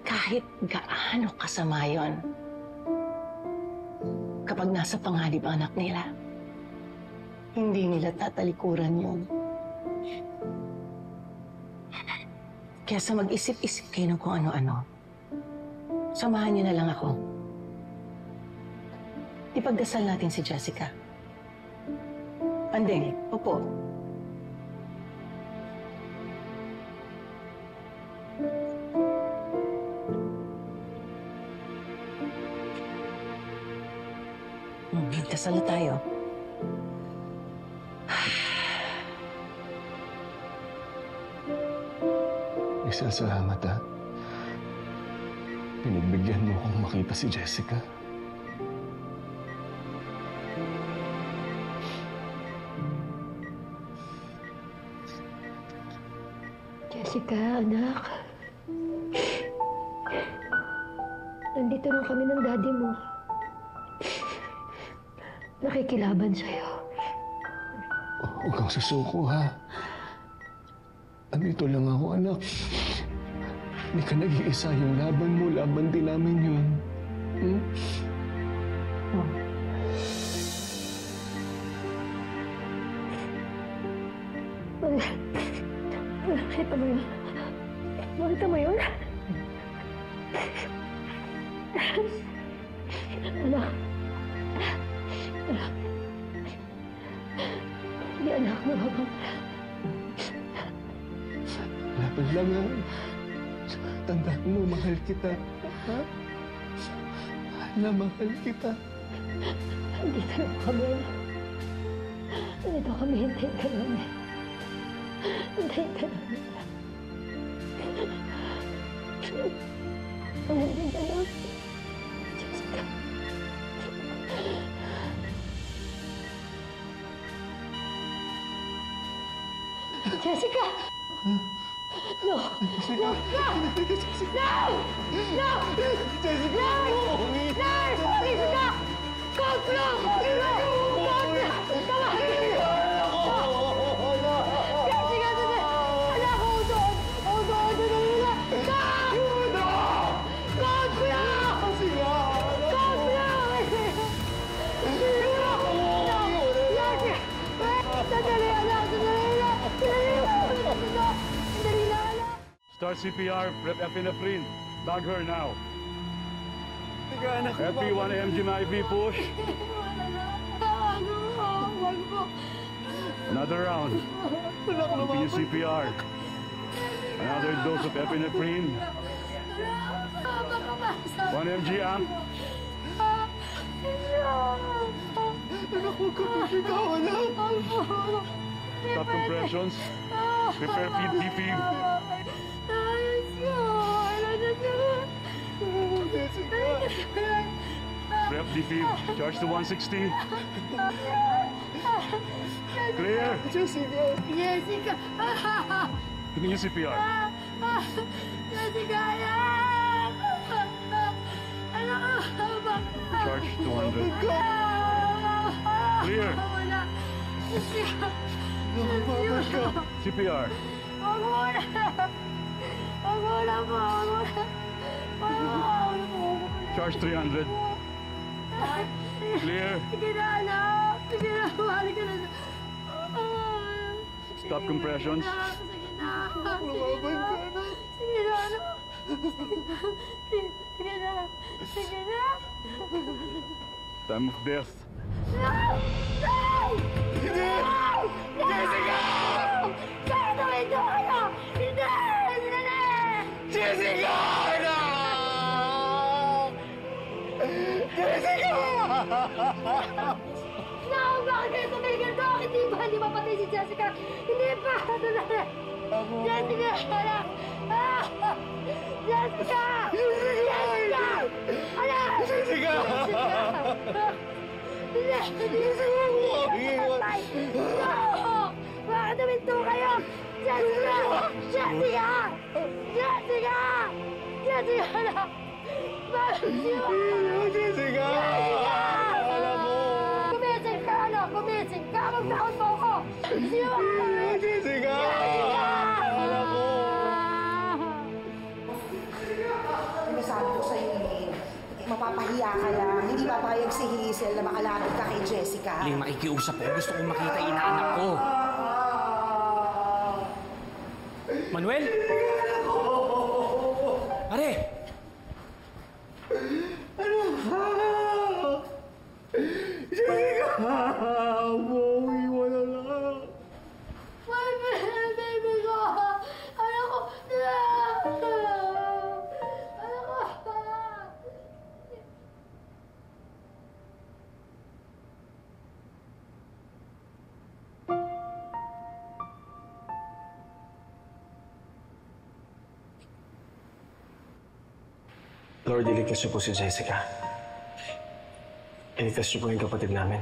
kahit gaano kasama yun, kapag nasa panganib ang anak nila, Hindi nila tatalikuran yun. Kaya sa mag-isip-isip kayo ng kung ano-ano, samahan niyo na lang ako. Ipagdasal natin si Jessica. Andeng, upo. Magdasal na tayo. Isel, salamat ha. Pinagbigyan mo akong makita si Jessica. Jessica, anak. Nandito na kami ng daddy mo. Nakikilaban sa'yo. Huwag kang susuko, ha? Andito lang ako, anak. Hindi ka nag-iisa. Yung laban mo, laban din namin yun. Hmm? Nakita mo yun? Nakita mo yun? Anak. Anak. Hindi anak mo. Laban lang, ha? Tandaan mo, mahal kita. Ha? Mahal kita. Nandito na kami. Nandito kami. Hintayin ka namin. Hintayin ka namin. Hintayin ka namin. Jessica. Jessica! No! No! No! No! No! Jessica! No! Jessica! Call Flo! Call Flo! Jessica! Anak, hold on! Hold on! Dali na! Stop! Call Flo! Call Flo! Sandali, anak! Sandali na! Sandali na, anak! Start CPR, prep epinephrine. Bag her now. FP1 mg na IV push. Another round. Continue CPR. Another dose of epinephrine. 1 mg amp. Stop compressions. Prepare feed defib. Prep defib. Charge to 160. Clear. Jessica. Jessica. Continue CPR. Jessica. Charge 200. Clear. CPR. Charge 300. Clear. Stop compressions. Time of death. Jessica! Kaya naman ito kayo! Hindi! Jessica! Jessica! No! Bakit kayo tumigil doon? Hindi ba patay si Jessica? Hindi pa! Jessica! Anak! Jessica! Jessica! Anak! Jessica! No! Bakit naminto kayo? Jessica! Jessica! Jessica! Jessica na! Bakit siya? Jessica! Jessica! Kumising ka, ano? Kumising ka! Magtakot mo ako! Siya! Jessica! Jessica! Sinasabi ko sa'yo eh. mapapahiya ka lang. Hindi papayag si Hazel na makalapit ka kay Jessica. Ling, makikiusap ako. Gusto kong makita yung inaanak ko. Manuel? Pare! Ano ba? Jessica! Bowie, wala lang. Baby ko! Anak ko! Lord, iligtas niyo po si Jessica. Iligtas niyo po yung kapatid namin.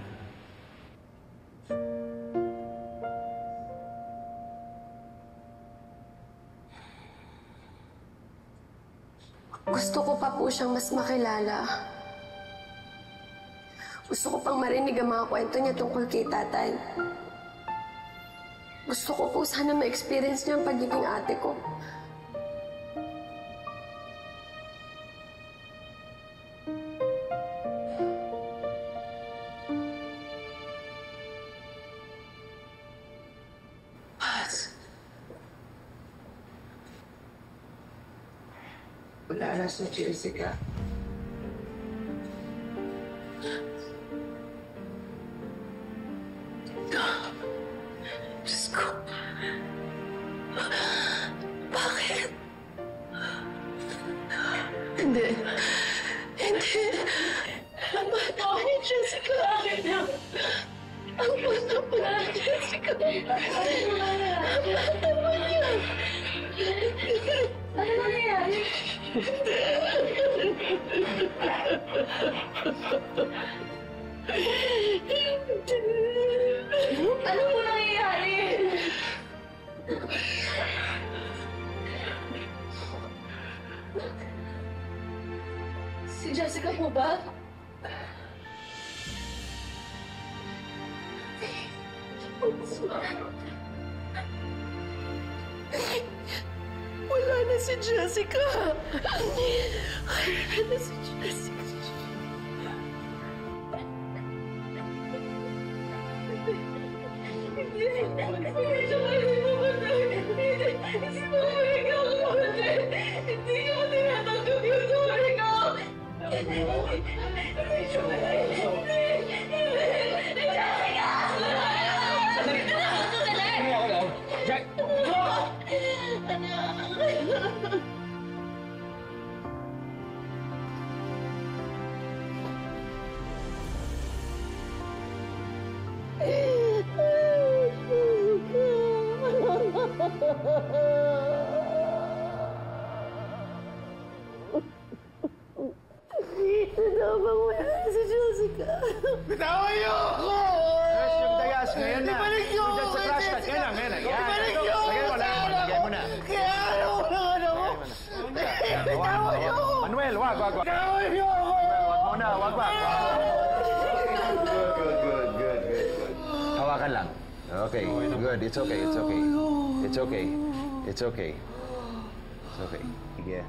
Gusto ko pa po siyang mas makilala. Gusto ko pang marinig ang mga kwento niya tungkol kay tatay. Gusto ko po sana ma-experience niya ang pagiging ate ko. Wala na si Jessica. Diyos ko. Bakit? Hindi. Hindi. Ang bata pa ni Jessica. Ang bata pa ni Jessica. Ang bata pa niya. Ano nangyayari? Ano po nangyayari? Si Jessica po ba? Wala na si Jessica. Wala na si Jessica. Hindi ko tinatanggap yung tuloy ko. Tama ko na si Jessica. Bitawan niyo ako! Nurse, yung dayas, ngayon na. Ibalik niyo ako Sa trash can, ngayon na, ngayon na. Yan. Ibalik niyo ako! Lagyan mo na, lagyan mo na. Kaya ano ko na ako? Bitawan niyo ako! Manuel, wag. Bitawan niyo ako! Wag muna, wag. Good. Hawakan lang. Okay, good. It's okay. Sige.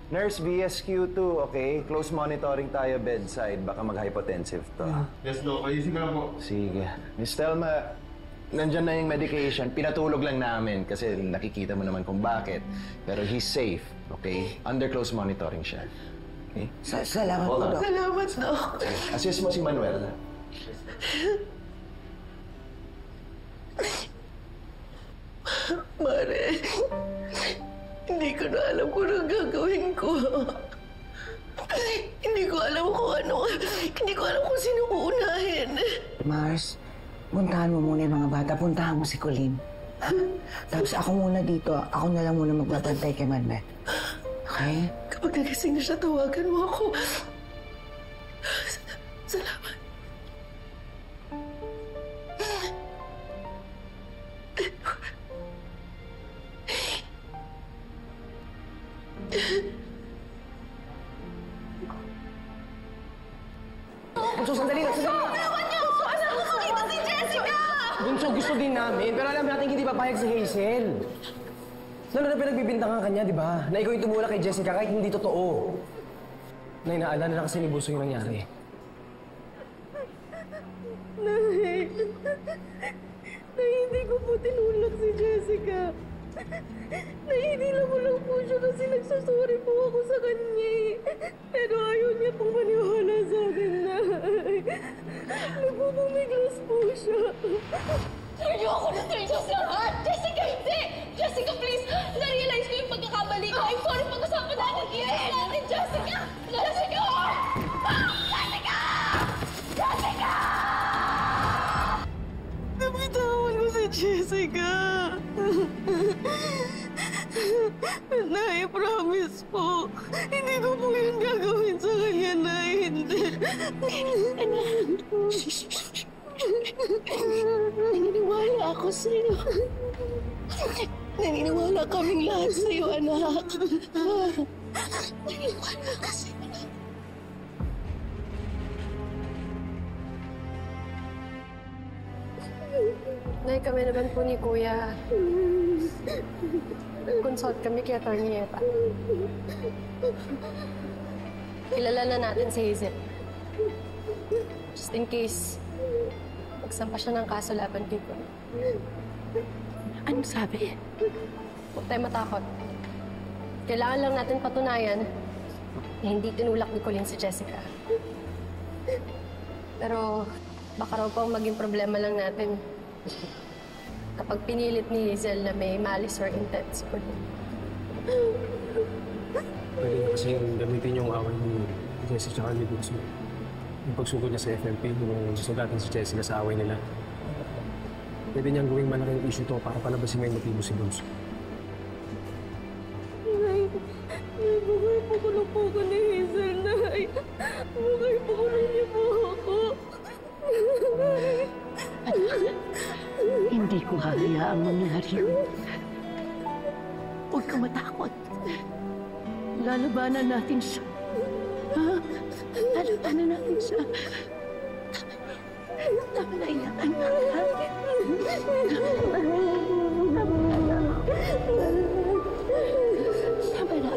Nurse, VSQ2, okay? Close monitoring tayo bedside. Baka mag-hypotensive to. Yes, Doc. Ayusin ko lang po. Sige. Miss Telma, nandyan na yung medication. Pinatulog lang namin kasi nakikita mo naman kung bakit. Pero he's safe, okay? Under close monitoring siya. Okay? Salamat po, Doc. Salamat, Doc. Assist mo si Manuel. Mare, hindi ko na alam kung anong gagawin ko. Hindi ko alam kung sino uunahin. Mars, puntahan mo muna yung mga bata. Puntahan mo si Colleen. Tapos ako muna dito. Ako na lang muna magbabantay kay Manuel. Okay? Kapag nagising na siya, tawagan mo ako. Salamat. Bunso, sandali lang. Ewan niyo ako! Anak ko makita si Jessica! Bunso, gusto din namin. Pero alam natin hindi papayag si Hazel. Lalo na pinagbibintangan kanya, di ba? Na ikaw yung tumulak kay Jessica kahit hindi totoo. Nay, naalala na kasi ni Bunso yung nangyari. Nay, hindi ko po tinulak si Jessica. Nahihila ko lang po siya kasi nagsasorry po ako sa kanya. Pero ayaw niya pong maniwala sa akin, Nay. Nagpupumiglas po siya. Ayoko na kayo sa lahat! Jessica, hindi! Jessica, please! Na-realize ko yung pagkakamali ko. I'm sorry, pag-usapan natin. I-ayos natin, Jessica! Jessica! Jessica! Jessica! Nabitawan ko si Jessica. Nay, promise po. Hindi ko po yun gagawin sa kanya, Nay. Hindi. Naniniwala ako sa'yo. Naniniwala kaming lahat sa'yo, anak. Naniniwala ka sa'yo. Nay, kami naman po ni Kuya. Consult kami kay Atty. Eva. Kilala na natin si Hazel. Just in case, magsampa siya ng kaso laban kay Kuya. Ano sabi? Huwag tayo matakot. Kailangan lang natin patunayan na hindi tinulak ni Colleen si Jessica. Pero baka raw pang maging problema lang natin kapag pinilit ni Hazel na may malice or intent si Colleen. Pwede na kasi gamitin yung away ni Jessie at ni Bunso. Yung pagsugod niya sa FMP, yung susugatin si Jessica sa away nila. Pwede niyang gawing malaking issue to para palabasin ngayong motibo si Bunso. Nay, bugay po ko lang po ko ni Hazel, Nay. Bugay po ko lang niya po ako. Hindi ko hahayaang mangyari yun. Huwag ka matakot. Lalabanan natin siya. Ha? Lalabanan natin siya. Tama na iyakan na. Tama na.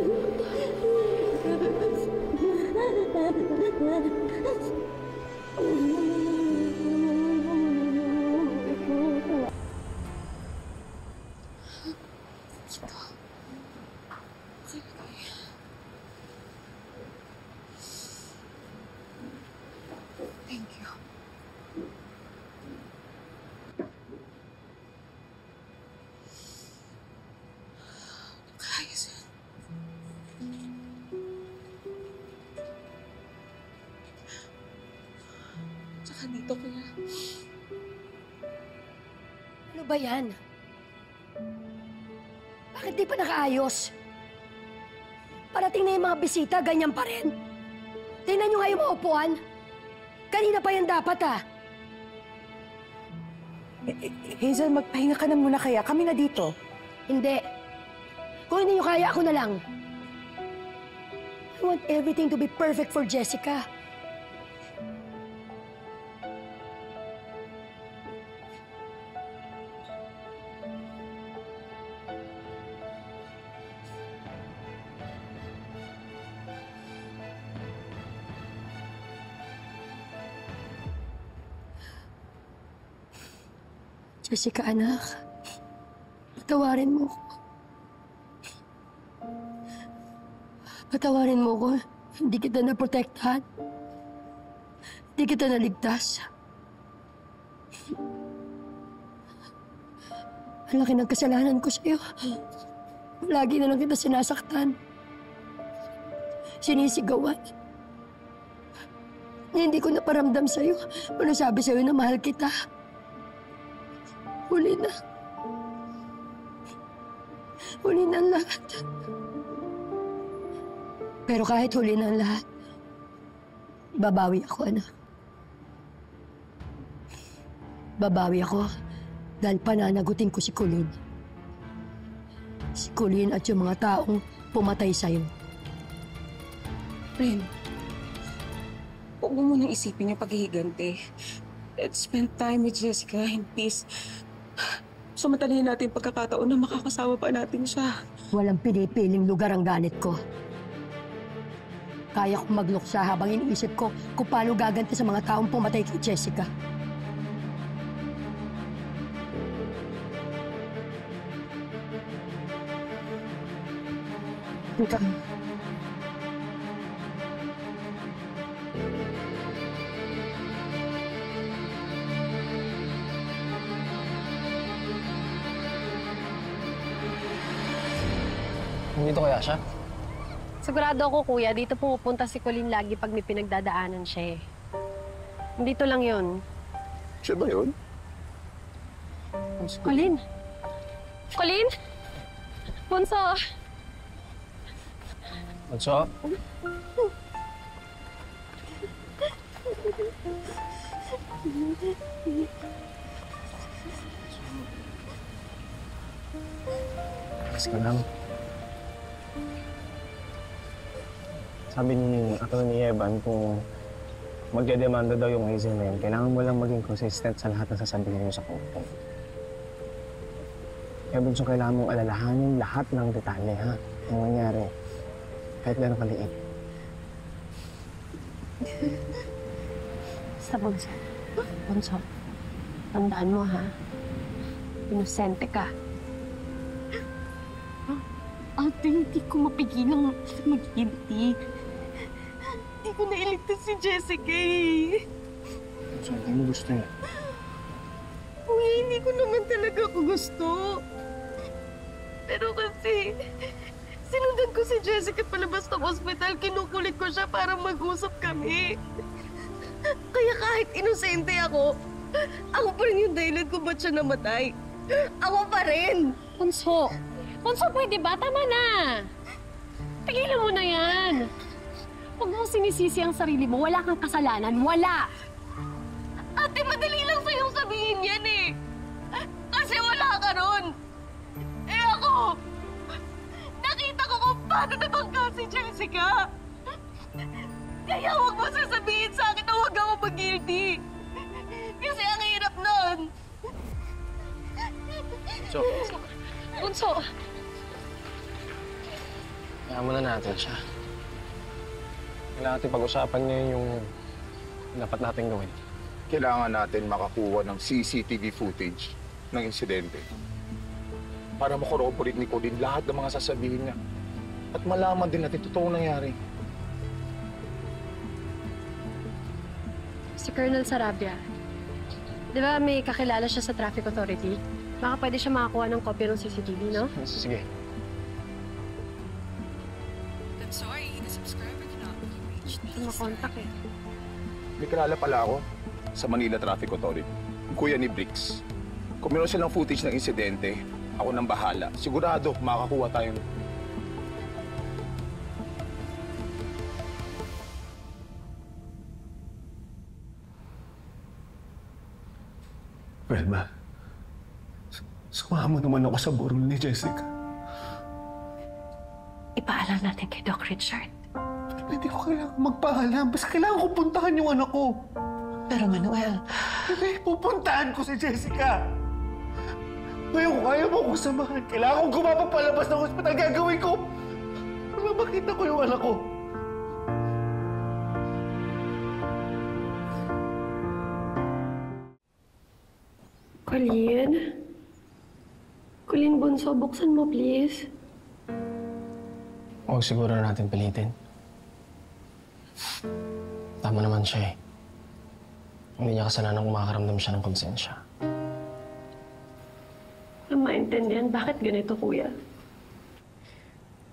Thank you. Ayos yun. Tsaka dito, Kuya. Ano ba yan? Bakit di pa nakaayos? Parating na yung mga bisita, ganyan pa rin. Tingnan nyo nga yung mga upuan. Kanina pa yan dapat, Hazel, magpahinga ka na muna kaya. Kami na dito. Hindi. Kung hindi nyo kaya, ako na lang. I want everything to be perfect for Jessica. Jessica, anak. Patawarin mo ko. Patawarin mo ko. Hindi kita naprotektahan. Hindi kita naligtas. Ang laki ng kasalanan ko sa'yo. Lagi na lang kita sinasaktan. Sinisigawan. Hindi ko naparamdam sa'yo. Ano sabi sa'yo na mahal kita? Huli na. Huli na ang lahat. Pero kahit huli na ang lahat, babawi ako, anak. Babawi ako dahil pananagutin ko si Colleen. Si Colleen at yung mga taong pumatay sa'yo. Ren, huwag mo munang isipin yung paghihiganti. Let's spend time with Jessica in peace. Samantalahin natin pagkakataon na makakasama pa natin siya. Walang pinipiling lugar ang galit ko. Kaya kong magluksa habang iniisip ko kung paano gaganti sa mga taong pumatay kay Jessica. Nandito kaya siya? Sigurado ako, kuya, dito pumupunta si Colleen lagi pag may pinagdadaanan siya eh. Dito lang yun. Siya ba yun? Colleen? Colleen? Bunso? Bunso? Mas ka lang. Sabi ni Atty. Evan kung magdedemanda daw yung Hazel na yun, kailangan mo lang maging consistent sa lahat ng sasabihin mo sa korte. Kaya Bunso, kailangan mong alalahanin lahat ng detalye, ha? Ang nangyari. Kahit gano'ng kaliit. Basta, Bunso. Bunso, tandaan mo, ha? Inosente ka. Ate, hindi ko mapigilang mag-inti. Hindi ko nailigtas si Jessica eh. Bunso, hindi mo gusto yun. Uy, hindi ko naman talaga ako gusto. Pero kasi, sinundan ko si Jessica palabas ng ospital, kinukulit ko siya para mag-usap kami. Kaya kahit inosente ako pa rin yung dahilan ko ba't siya namatay. Ako pa rin! Bunso! Bunso, pwede ba? Tama na! Tigilan mo na yan! Huwag mo sinisisi ang sarili mo. Wala kang kasalanan. Wala! Ate, madali lang sa'yong sabihin yan eh! Kasi wala ka ron! Eh ako, nakita ko kung paano nabangga si Jessica! Kaya huwag mo sasabihin sa akin na huwag ako mag-guilty! Kasi ang hirap nun! So, Bunso! kaya muna natin siya. Kailangan natin pag-usapan niya yung dapat natin gawin. Kailangan natin makakuha ng CCTV footage ng insidente para makorroborate ni Colleen lahat ng mga sasabihin niya at malaman din natin totoong nangyari. Si Colonel Sarabia, di ba may kakilala siya sa Traffic Authority? Baka pwede siya makakuha ng copy ng CCTV, no? Sige. I'm sorry, the subscriber cannot be reached. Hindi makontak eh. May kilala pala ako sa Manila Traffic Authority. Yung kuya ni Bricks. Kung meron silang footage ng insidente, ako nang bahala. Sigurado, makakuha tayo. Velma, sumama naman ako sa burol ni Jessica. Ipaalam natin kay Doc Richard. Pero hindi ko kailangan magpaalam. Basta kailangan ko puntahan yung anak ko. Pero Manuel... Hindi, pupuntahan ko si Jessica. Ngayon, kung ayaw mo akong samahan, kailangan kong gumapapalabas ng hospital. Gagawin ko para makita ko yung anak ko. Colleen? Colleen Bunso, buksan mo please. Huwag siguro natin pilitin. Tama naman siya eh. Hindi niya kasalanan kung makakaramdam siya ng konsensya. Ang maintindihan, bakit ganito, kuya?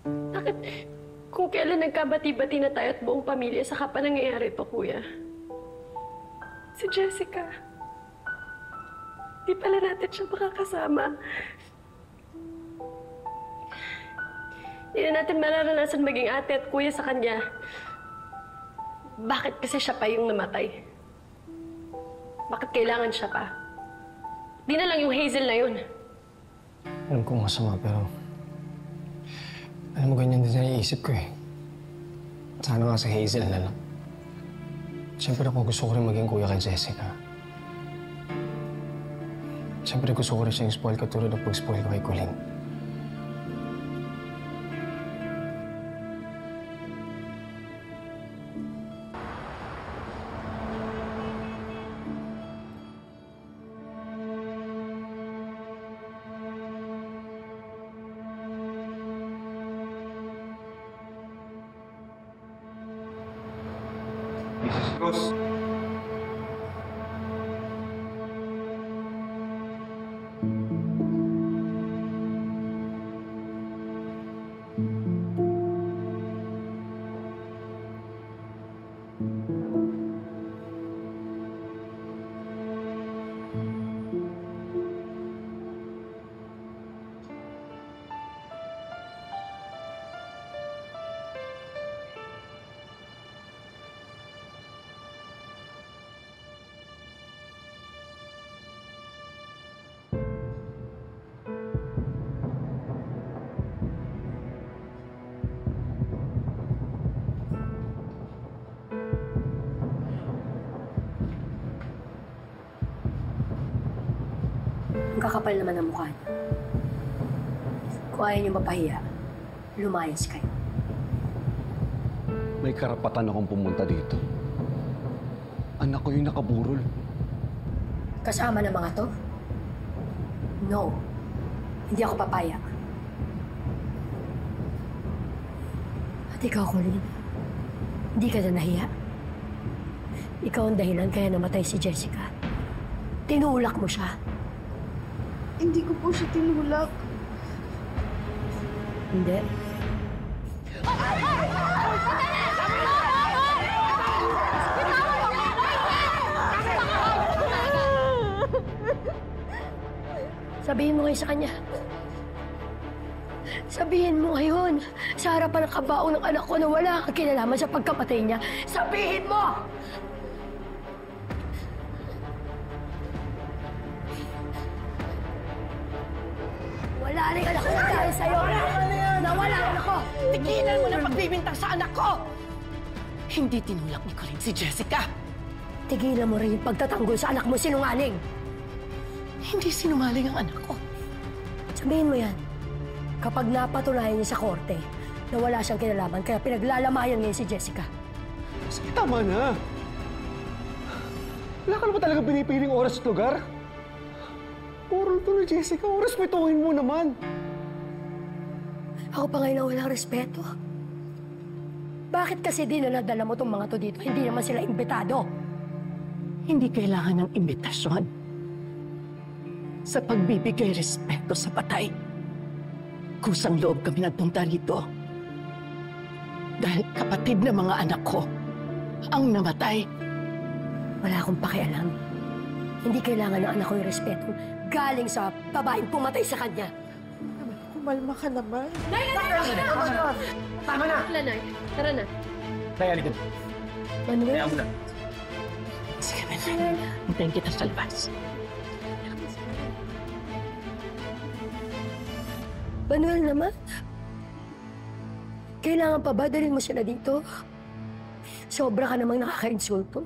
Bakit kung kailan nagkabati-bati na tayo at buong pamilya, saka pa nangyayari ito, kuya? Si Jessica. Di pala natin siya makakasama. Hindi na natin mararanasan maging ate at kuya sa kanya. Bakit kasi siya pa yung namatay? Bakit kailangan siya pa? Di na lang yung Hazel na yun. Alam kong masama, pero... Alam mo, ganyan din naiisip ko eh. Sana nga si Hazel na lang. Siyempre ako gusto ko rin maging kuya kay Jessica. Siyempre gusto ko rin siyang spoil katulad ng pag-spoil ko kay Colleen. Mrs. Cruz. Ang kakapal naman ng mukha niya. Kung ayaw niyo mapahiya, lumayas kayo. May karapatan akong pumunta dito. Anak ko yung nakaburol. Kasama ng mga to? No. Hindi ako papaya. At ikaw, Colleen, hindi ka na nahiya. Ikaw ang dahilan kaya namatay si Jessica. Tinulak mo siya. Hindi ko po siya tinulak. Hindi. Sabihin mo ngayon sa kanya. Sabihin mo ngayon sa harapan ng kabaong ng anak ko na wala kang kinalaman sa pagkamatay niya. Sabihin mo! Wala na yung anak ko dahil sa'yo. Nawala ang anak ko. Tigilan mo na pagbibintang sa anak ko! Hindi tinulak ni Colleen si Jessica. Tigilan mo rin yung pagtatanggol sa anak mo sinungaling. Hindi sinungaling ang anak ko. Sabihin mo yan. Kapag napatunayan niya sa korte na wala siyang kinalaman kaya pinaglalamayan ngayon si Jessica. Sige, tama na. Wala ka na ba talaga pinipiling oras at lugar? Oral to na, Jessica. Respetuhin mo naman. Ako pa ngayon walang respeto. Bakit kasi dinala-dala mo tong mga to dito? Hindi naman sila imbitado. Hindi kailangan ng imbitasyon sa pagbibigay respeto sa patay. Kusang loob kami nagpunta rito dahil kapatid ng mga anak ko ang namatay. Wala akong pakialam. Hindi kailangan ng anak ko yung respeto galing sa babaeng pumatay sa kanya. Kumalma ka naman. Nay! Tama na! Tara na. Tara na. Nay, alikod. Manuel? Kaya mo na. Sige, Manuel. Hintayin kita sa labas. Manuel naman. Kailangan pa ba dalhin mo sila dito? Sobra ka namang nakaka-insulto.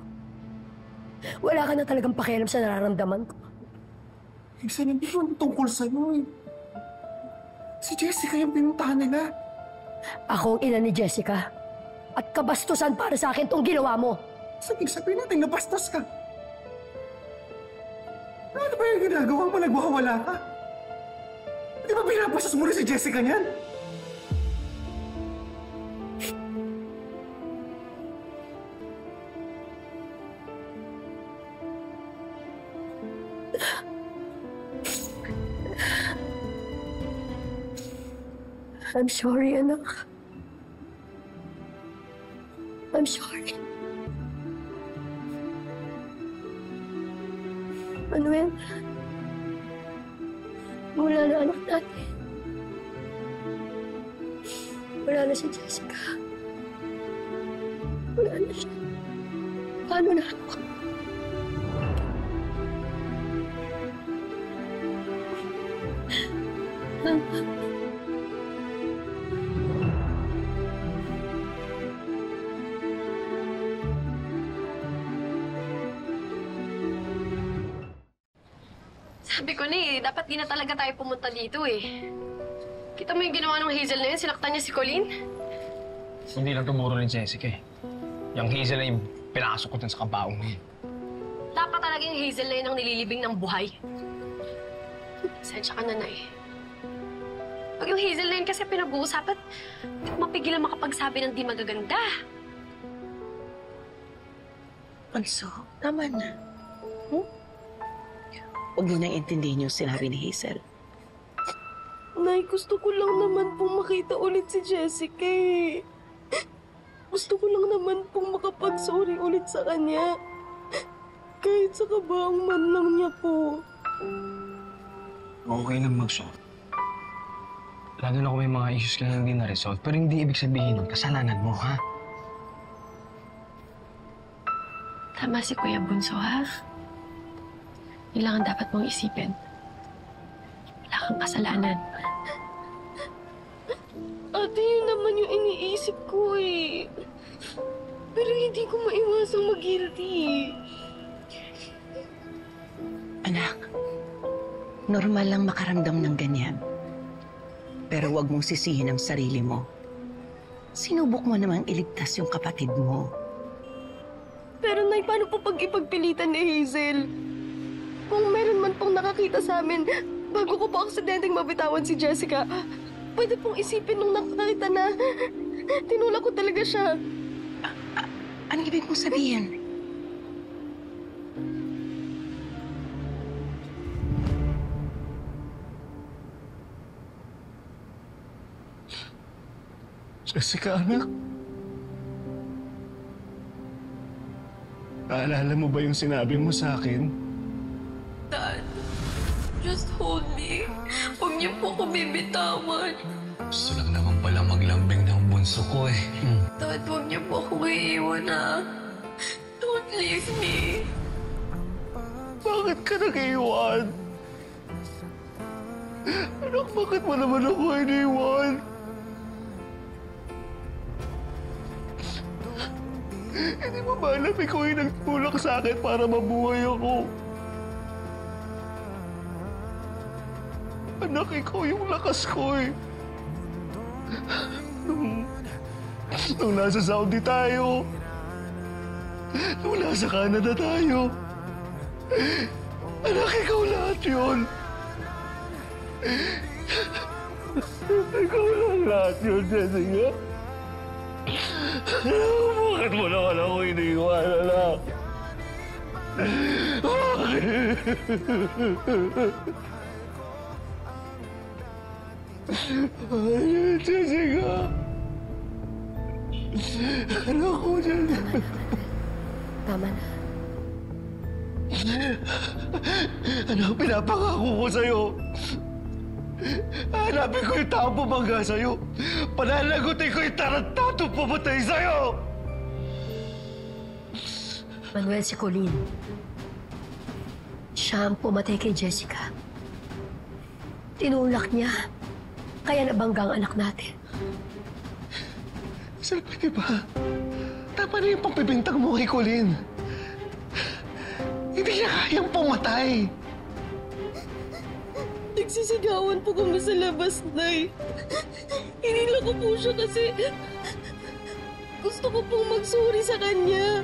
Wala ka na talagang pakialam sa nararamdaman ko. Minsan hindi naman tungkol sa'yo eh. Si Jessica yung pinuntahan nila. Ako ang ina ni Jessica. At kabastusan para sa akin tong ginawa mo. Sabihin natin nabastos ka. Ano ba yung ginagawa mo? Nagwawala ka? Di ba binabastos mo rin si Jessica niyan? I'm sorry, anak. I'm sorry. Manuel, wala na anak natin. Wala na si Jessica. Wala na siya. Paano na ako? Sabi ko na dapat di na talaga tayo pumunta dito eh. Kita mo yung ginawa ng Hazel na yun, sinaktan niya si Colleen. Hindi lang tumuro ni Jessica eh. Yung Hazel na yung pinasok ko dun sa kabaong na yun. Dapat talaga yung Hazel na yun ang nililibing ng buhay. Sensya ka na eh. Pag yung Hazel na yun kasi pinag-uusapan, hindi ko mapigilan makapagsabi ng di magaganda. Bunso, tama na. Huwag niyo nang intindihin yung sinabi ni Hazel. Nay, gusto ko lang naman pong makita ulit si Jessica eh. Gusto ko lang naman pong makapag-sorry ulit sa kanya. Kahit sa kabaong man lang niya po. Okay lang mag-sorry. Lalo na kung may mga issues ka na hindi na-resolve. Pero hindi ibig sabihin nun, kasalanan mo, ha? Tama si Kuya Bunso, ha? Yun lang ang dapat mong isipin. Wala kang kasalanan. Ate, yun naman yung iniisip ko eh. Pero hindi ko maiwasang mag-guilty. Anak, normal lang makaramdam ng ganyan. Pero huwag mong sisihin ang sarili mo. Sinubok mo namang iligtas yung kapatid mo. Pero Nay, paano po pag ipagpilitan ni Hazel? Kung meron man pong nakakita sa amin, bago ko po aksidenteng mabitawan si Jessica, pwede pong isipin nung nakakita na tinulak ko talaga siya. Anong ibig mong sabihin? Jessica, anak. Naalala mo ba yung sinabi mo sa akin? Dad, just hold me. Huwag niyo po ako bibitawan. Gusto lang naman pala maglambing ng bunso ko eh. Dad, huwag niyo po ako iiwan na. Don't leave me. Bakit ka nag-iwan? Anak, bakit mo naman ako iniwan? Hindi mo ba alam ikaw yung nagtulak sa akin para mabuhay ako? Anak, ikaw yung lakas ko eh. Nung nasa Saudi tayo, nung nasa Canada tayo, anak, ikaw lahat yun. Ikaw lang lahat yun, Jessica. Bakit mo naman ako iniwan, anak? Bakit? Ay, Jessica. Anak ko, Jessica. Tama na. Anak, pinapangako ko sa'yo. Hanapin ko yung taong bumangga sa'yo. Pananagutin ko yung tarantatong pumatay sa'yo! Manuel, si Colleen. Siya ang pumatay kay Jessica. Tinulak niya. Kaya nabangga ang anak natin. Sabi ba? Tama na yung pagbibintang mo kay Colleen. Hindi niya kayang pumatay. Nagsisigawan po kami sa labas, Nay. Hinila ko po siya kasi gusto ko pong mag-sorry sa kanya.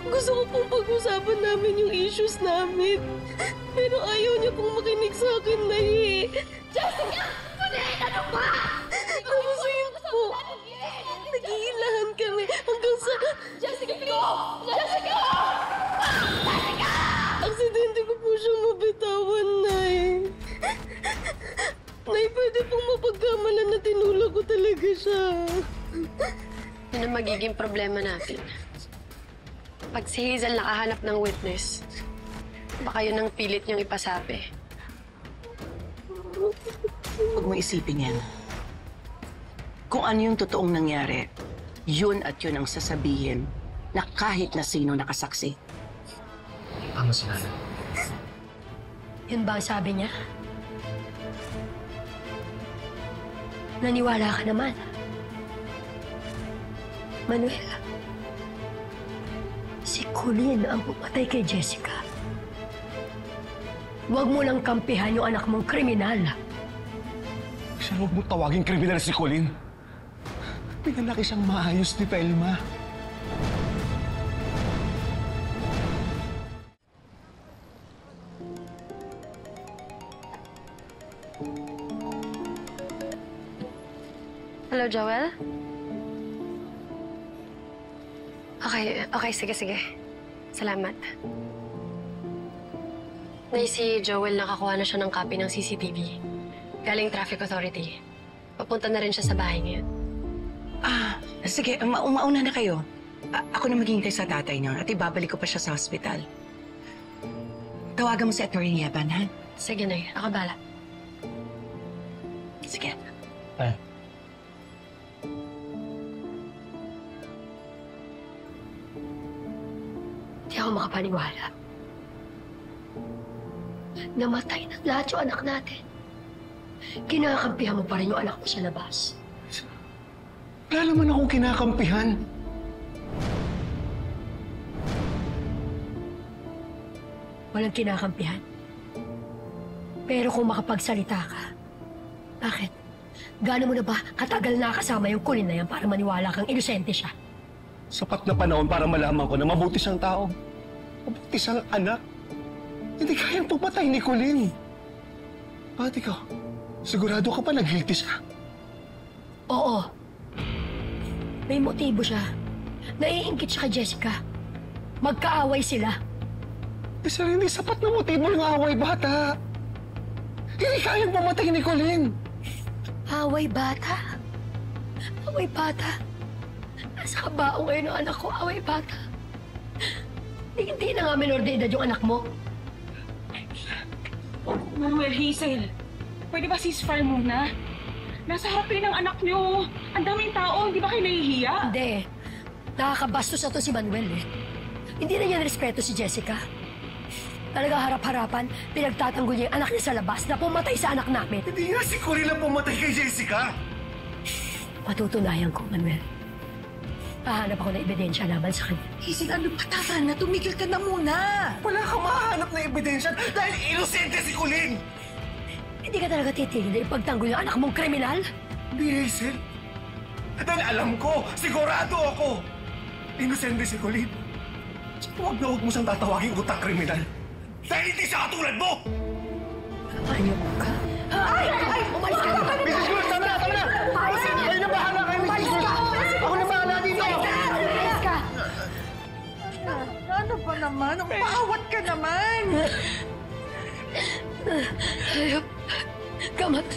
Gusto ko pong pag-usapan namin yung issues namin. Pero ayaw niya pong makinig sa akin, Nay. Jessica! Ano ba? Tapos yun po. Naghihilahan kami hanggang sa... Jessica, please! Jessica! Jessica! Aksidente ko po siyang mabitawan, Nay. Nay, pwede pong mapagkamalan na tinulak ko talaga siya. Yun ang magiging problema natin. Pag si Hazel nakahanap ng witness, baka yun ang pilit niyang ipasabi. Huwag mo isipin yan. Kung ano yung totoong nangyari, yun at yun ang sasabihin na kahit na sino nakasaksi. Tama si Nana. Yun ba ang sabi niya? Naniwala ka naman. Manuel, si Colleen ang pumatay kay Jessica. Huwag mo lang kampihan yung anak mong kriminal. Sir, huwag mo tawaging kriminal si Colleen. Pinalaki siyang maayos ni Telma. Hello, Joel? Okay, sige. Salamat. Nay, si Joel nakakuha na siya ng copy ng CCTV. Galing Traffic Authority. Papunta na rin siya sa bahay ngayon. Sige, mauna na kayo. Ako na maghihintay sa tatay niya at ibabalik ko pa siya sa hospital. Tawagan mo si Attorney Evan, ha? Sige, Nay. Ako bala. Sige. Di ako makapaniwala. Namatay na lahat yung anak natin. Kinakampihan mo pa rin yung anak mo sa labas. Wala naman akong kinakampihan. Walang kinakampihan. Pero kung makapagsalita ka, bakit? Gaano mo na ba katagal nakasama yung Colleen na yan para maniwala kang inosente siya? Sapat na panahon para malaman ko na mabuti siyang tao. Mabuti siyang anak. Hindi kayang pumatay ni Colleen. Bakit ikaw? Sigurado ka pa nag-guilty siya? Oo. May motibo siya. Naiingkit siya kay Jessica. Magkaaway sila. Sir, hindi sapat na motibo ng away, bata. Hindi kayang pumatay ni Colleen. Away bata? Away bata? Nasa kabao ngayon ang anak ko, away bata. Hindi na nga menor de edad yung anak mo. Manuel, Hazel, pwede ba ceasefire muna? Nasa harap kayo ng anak niyo. Ang daming tao, hindi ba kayo nahihiya? Hindi. Nakakabastos na to si Manuel eh. Hindi na niya respeto si Jessica. Talaga harap-harapan, pinagtatanggol niya yung anak niya sa labas na pumatay sa anak namin. Hindi nga si Colleen ang pumatay kay Jessica. Patutunayan ko, Manuel. Hahanap ako ng ebidensya laban sa kanya. Hazel, ano ba? Tama na, tumigil ka na muna. Wala kang mahanap na ebidensya dahil inosente si Colleen. Hindi ka talaga titigil na ipagtanggol yung anak mong kriminal? Hindi, Hazel. Dahil alam ko, sigurado ako. Inosente si Colleen. Huwag na huwag mo siyang tatawagin utak kriminal. Dahil hindi siya katulad mo! Ayok ka. Ay! Umalis ka na! Mrs. Cruz, tama na! Tama na! Kayo na bahala kayo, Mrs. Cruz! Ako na bahala dito! Umalis ka! Ano ba naman? Paawat ka naman! Ayok. Kamat.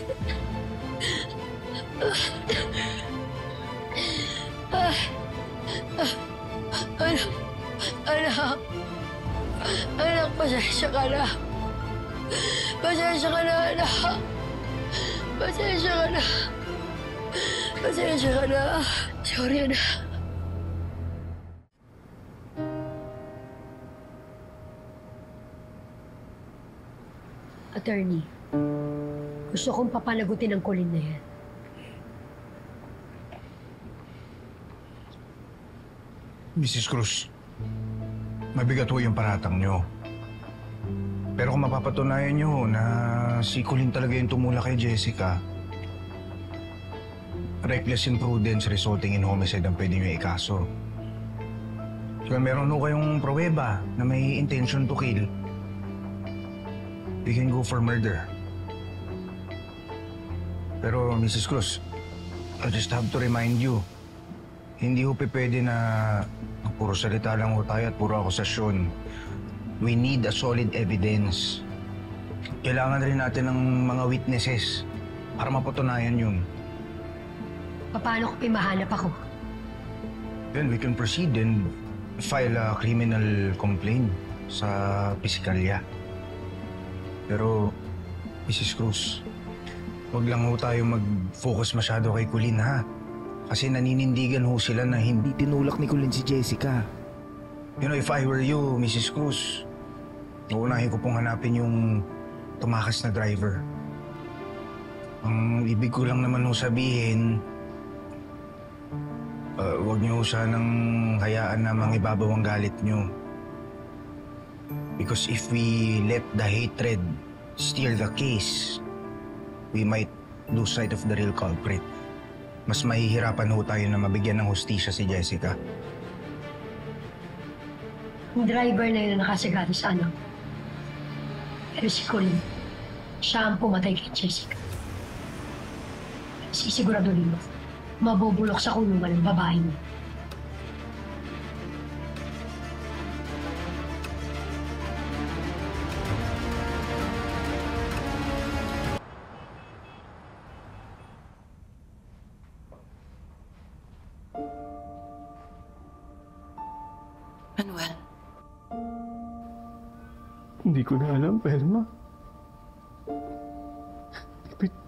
Anak, pasensya ka na. Pasensya ka na, anak. Pasensya ka na. Pasensya ka na. Sorry, anak. Attorney, gusto kong papanagutin ang Colleen na yan. Mrs. Cruz, mabigat ho yung paratang nyo. Pero kung mapapatunayan nyo na si Colleen talaga yung tumula kay Jessica, reckless imprudence resulting in homicide ang pwede nyo ikaso. So, meron ho kayong pruweba na may intention to kill, we can go for murder. Pero, Mrs. Cruz, I just have to remind you, hindi ho pwede na puro salita lang ho tayo at puro akusasyon. We need a solid evidence. Kailangan rin natin ng mga witnesses para mapatunayan yun. Paano kung mahanap ako? Then we can proceed and file a criminal complaint sa piskalya. Pero, Mrs. Cruz, huwag lang ho tayo mag-focus masyado kay Colleen, ha? Kasi naninindigan ho sila na hindi tinulak ni Colleen si Jessica. You know, if I were you, Mrs. Cruz, uunahin ko pong hanapin yung tumakas na driver. Ang ibig ko lang naman ho sabihin, huwag niyo sanang hayaan na mangibabaw ang galit niyo. Because if we let the hatred steer the case, we might lose sight of the real culprit. Mas mahihirapan ho tayo na mabigyan ng hustisya si Jessica. Yung driver na yun na nakasagado sa ano. Pero si Colleen, siya ang pumatay kay Jessica. Sisiguraduhin mo, mabubulok sa kulungan ng babae mo. Manuel. Hindi ko na alam, Velma.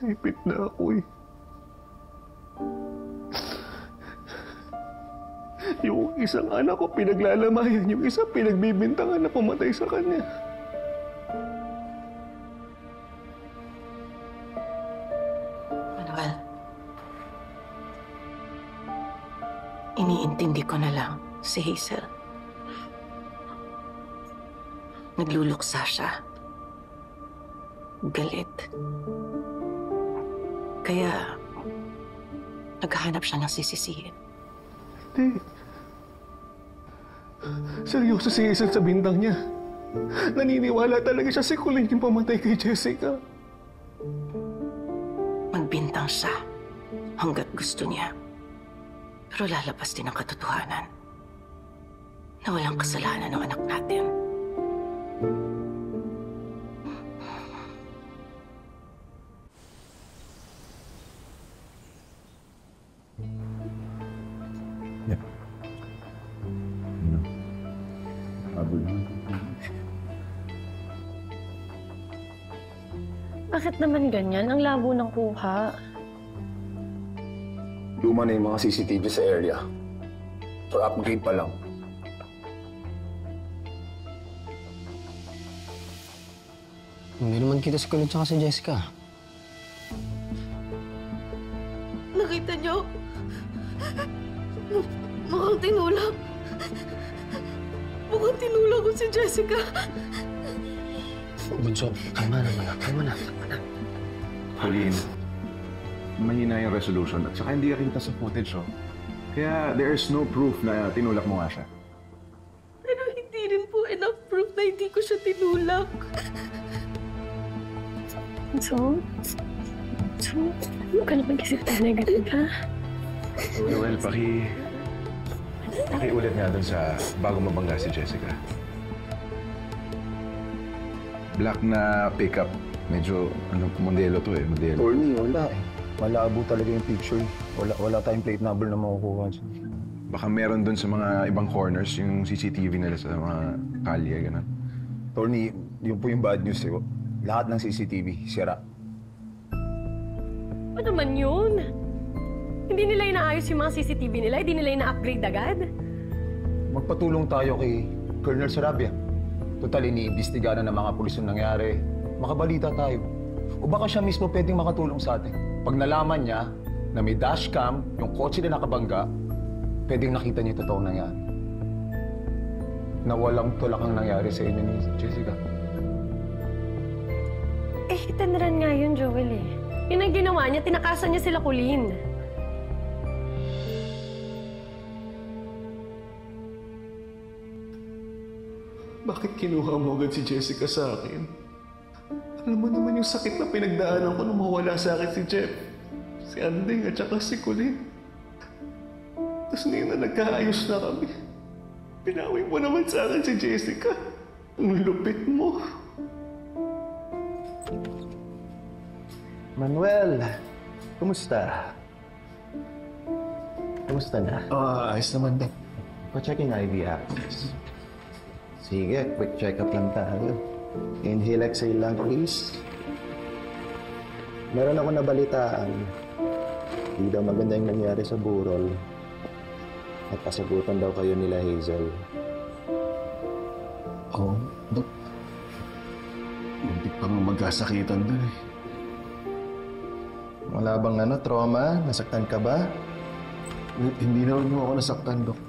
Ipit na ako eh. Yung isang anak ko pinaglalamayan, yung isa pinagbibintangan na pumatay sa kanya. Manuel, iniintindi ko na lang si Hazel. Nagluluksa siya. Galit. Kaya, naghahanap siya ng sisisihin. Hindi. Seryoso si Hazel sa bintang niya. Naniniwala talaga siya si Colleen yung pamatay kay Jessica. Magbintang siya hanggat gusto niya. Pero lalabas din ang katotohanan na walang kasalanan ng anak natin. Bakit naman ganyan? Ang labo ng kuha. Luma na yung mga CCTV sa area. For upgrade pa lang. Hindi naman kita si Colleen tsaka si Jessica. Nakita niyo? Mukhang tinulak. Mukhang tinulak ko si Jessica. Bunso, kalma na. Colleen, mahina yung resolution at saka hindi kita sa footage, oh. Kaya there is no proof na tinulak mo nga siya. Pero hindi rin po enough proof na hindi ko siya tinulak. So, huwag ka na mag-isip na negative, ha? Noel, pakiulit nga dun sa bago mabangga si Jessica. Black na pickup. Medyo, modelo to eh, modelo. Orny, wala eh. Malabo talaga yung picture. Wala tayong plate number na makukuha. Baka meron dun sa mga ibang corners, yung CCTV nila sa mga kalye, gano'n. Orny, yun po yung bad news eh. Lahat ng CCTV, sira. Ano naman yun? Hindi nila inaayos yung mga CCTV nila? Hindi nila ina-upgrade agad? Magpatulong tayo kay Colonel Sarabia. Total, iniimbestiga na ng mga pulis yung nangyari. Makabalita tayo. O baka siya mismo pwedeng makatulong sa atin. Pag nalaman niya na may dashcam, yung kotse na nakabangga, pwedeng nakita niya yung totoong nangyari. Na walang tulak ang nangyari sa inyo ni Jessica. Eh, itanran nga yun, Joel eh. Yun ang ginawa niya, tinakasan niya sila Colleen. Bakit kinuha mo agad si Jessica sa akin? Alam mo naman yung sakit na pinagdaanan ko nung mawala sa akin si Jeff, si Anding at saka si Colleen. Tapos ngayon na nagkaayos na kami. Pinawi mo naman sa akin si Jessica. Ang lupit mo. Manuel, kumusta? Kumusta na? Ayos naman daw. Pa-check yung IV access. Sige, quick check-up lang tayo. Inhale, exhale lang, please. Meron ako nabalitaan. Hindi daw maganda yung nangyari sa burol. At kasagutan daw kayo nila Hazel. Oo, Dok. Muntik pang magkasakitan doon eh. Wala bang trauma? Nasaktan ka ba? Hindi naman mo ako nasaktan, Dok.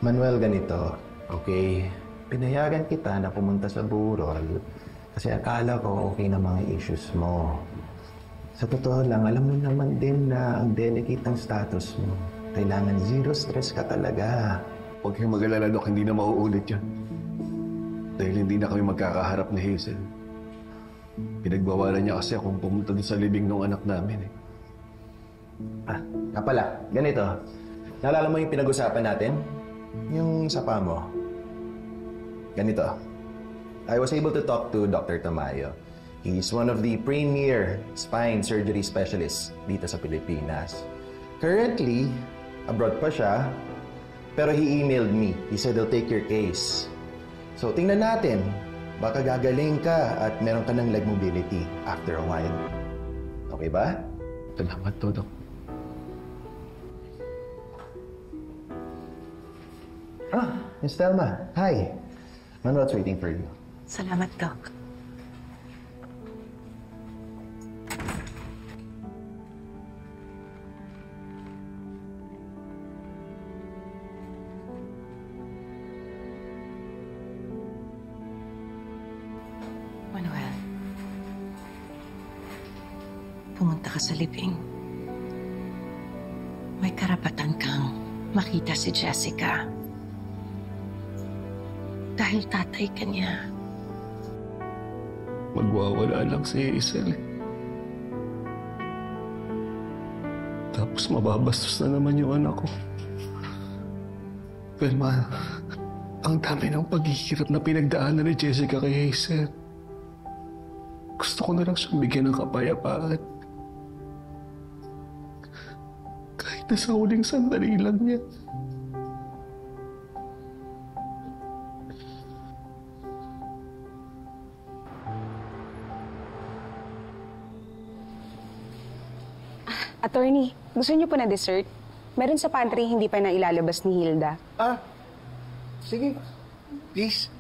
Manuel, ganito. Okay? Pinayagan kita na pumunta sa burol kasi akala ko okay na mga issues mo. Sa totoo lang, alam mo naman din na ang delicate ng status mo. Kailangan zero stress ka talaga. Huwag kayong mag-alala, Dok. Hindi na mauulit yan. Dahil hindi na kami magkakaharap ni Hazel. Pinagbawalan niya kasi akong pumunta doon sa libing ng anak namin eh. Pala, ganito. Naalala mo yung pinag-usapan natin? Yung sapa mo. Ganito. I was able to talk to Dr. Tamayo. He's one of the premier spine surgery specialists dito sa Pilipinas. Currently, abroad pa siya, Pero he emailed me. He said he'll take your case. So, tingnan natin. Baka gagaling ka at meron ka ng leg mobility after a while. Okay ba? Salamat, Dok. Miss Thelma. Hi. Manuel's waiting for you. Salamat, Doc. Manuel, pumunta ka sa libing. May karapatan kang makita si Jessica. Dahil tatay ka niya. Magwawala lang si Hazel. Tapos mababastos na naman yung anak ko. Velma, ang dami ng paghihirap na pinagdaanan ni Jessica kay Hazel. Gusto ko na lang siyang bigyan ng kapayapaan. Kahit na sa huling sandali lang niya. Attorney, gusto niyo po na dessert? Meron sa pantry, hindi pa na ilalabas ni Hilda. Sige. Please.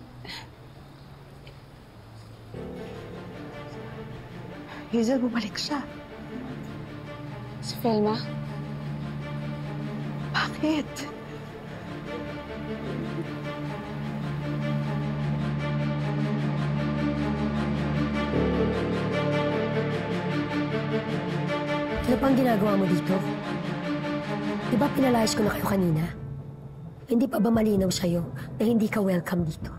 Hazel, bumalik siya. Si Velma? Bakit? Ano pang ginagawa mo dito? Di ba pinalayas ko na kayo kanina? Hindi pa ba malinaw sa'yo na hindi ka welcome dito?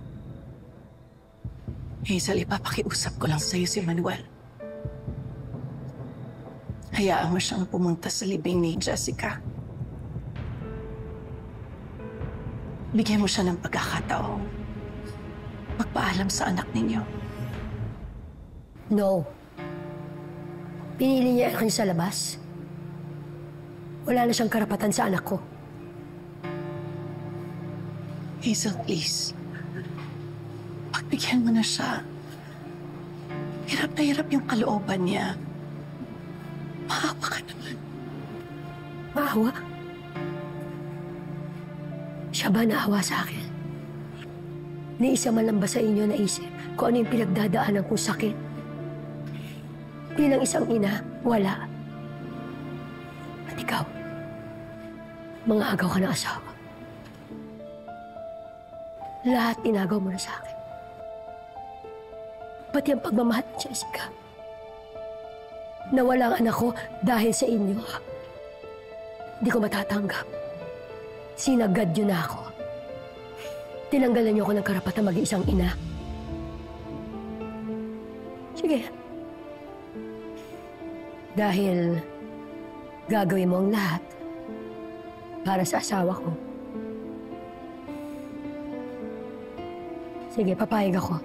Hazel, ipapakiusap ko lang sa'yo si Manuel. Hayaan mo siyang pumunta sa libing ni Jessica. Bigyan mo siya ng pagkakataon. Magpaalam sa anak ninyo. No. Pinili niya anak niya sa labas. Wala na siyang karapatan sa anak ko. Hazel, please. Pagbigyan mo na siya. Hirap na hirap yung kalooban niya. Maawa ka naman. Maawa? Siya ba naawa sa akin? Ni isa man lang ba sa inyo naisip kung ano yung pinagdadaanan kong sakit? Bilang isang ina, wala. At ikaw, mga agaw ka ng asawa. Lahat inagaw mo na sa akin. Pati ang pagmamahal ni Jessica. Nawala ang anak ko dahil sa inyo. Hindi ko matatanggap. Sinagad niyo na ako. Tinanggalan niyo ako ng karapatan maging isang ina. Sige. Dahil gagawin mo ang lahat para sa asawa ko. Sige, papayag ako.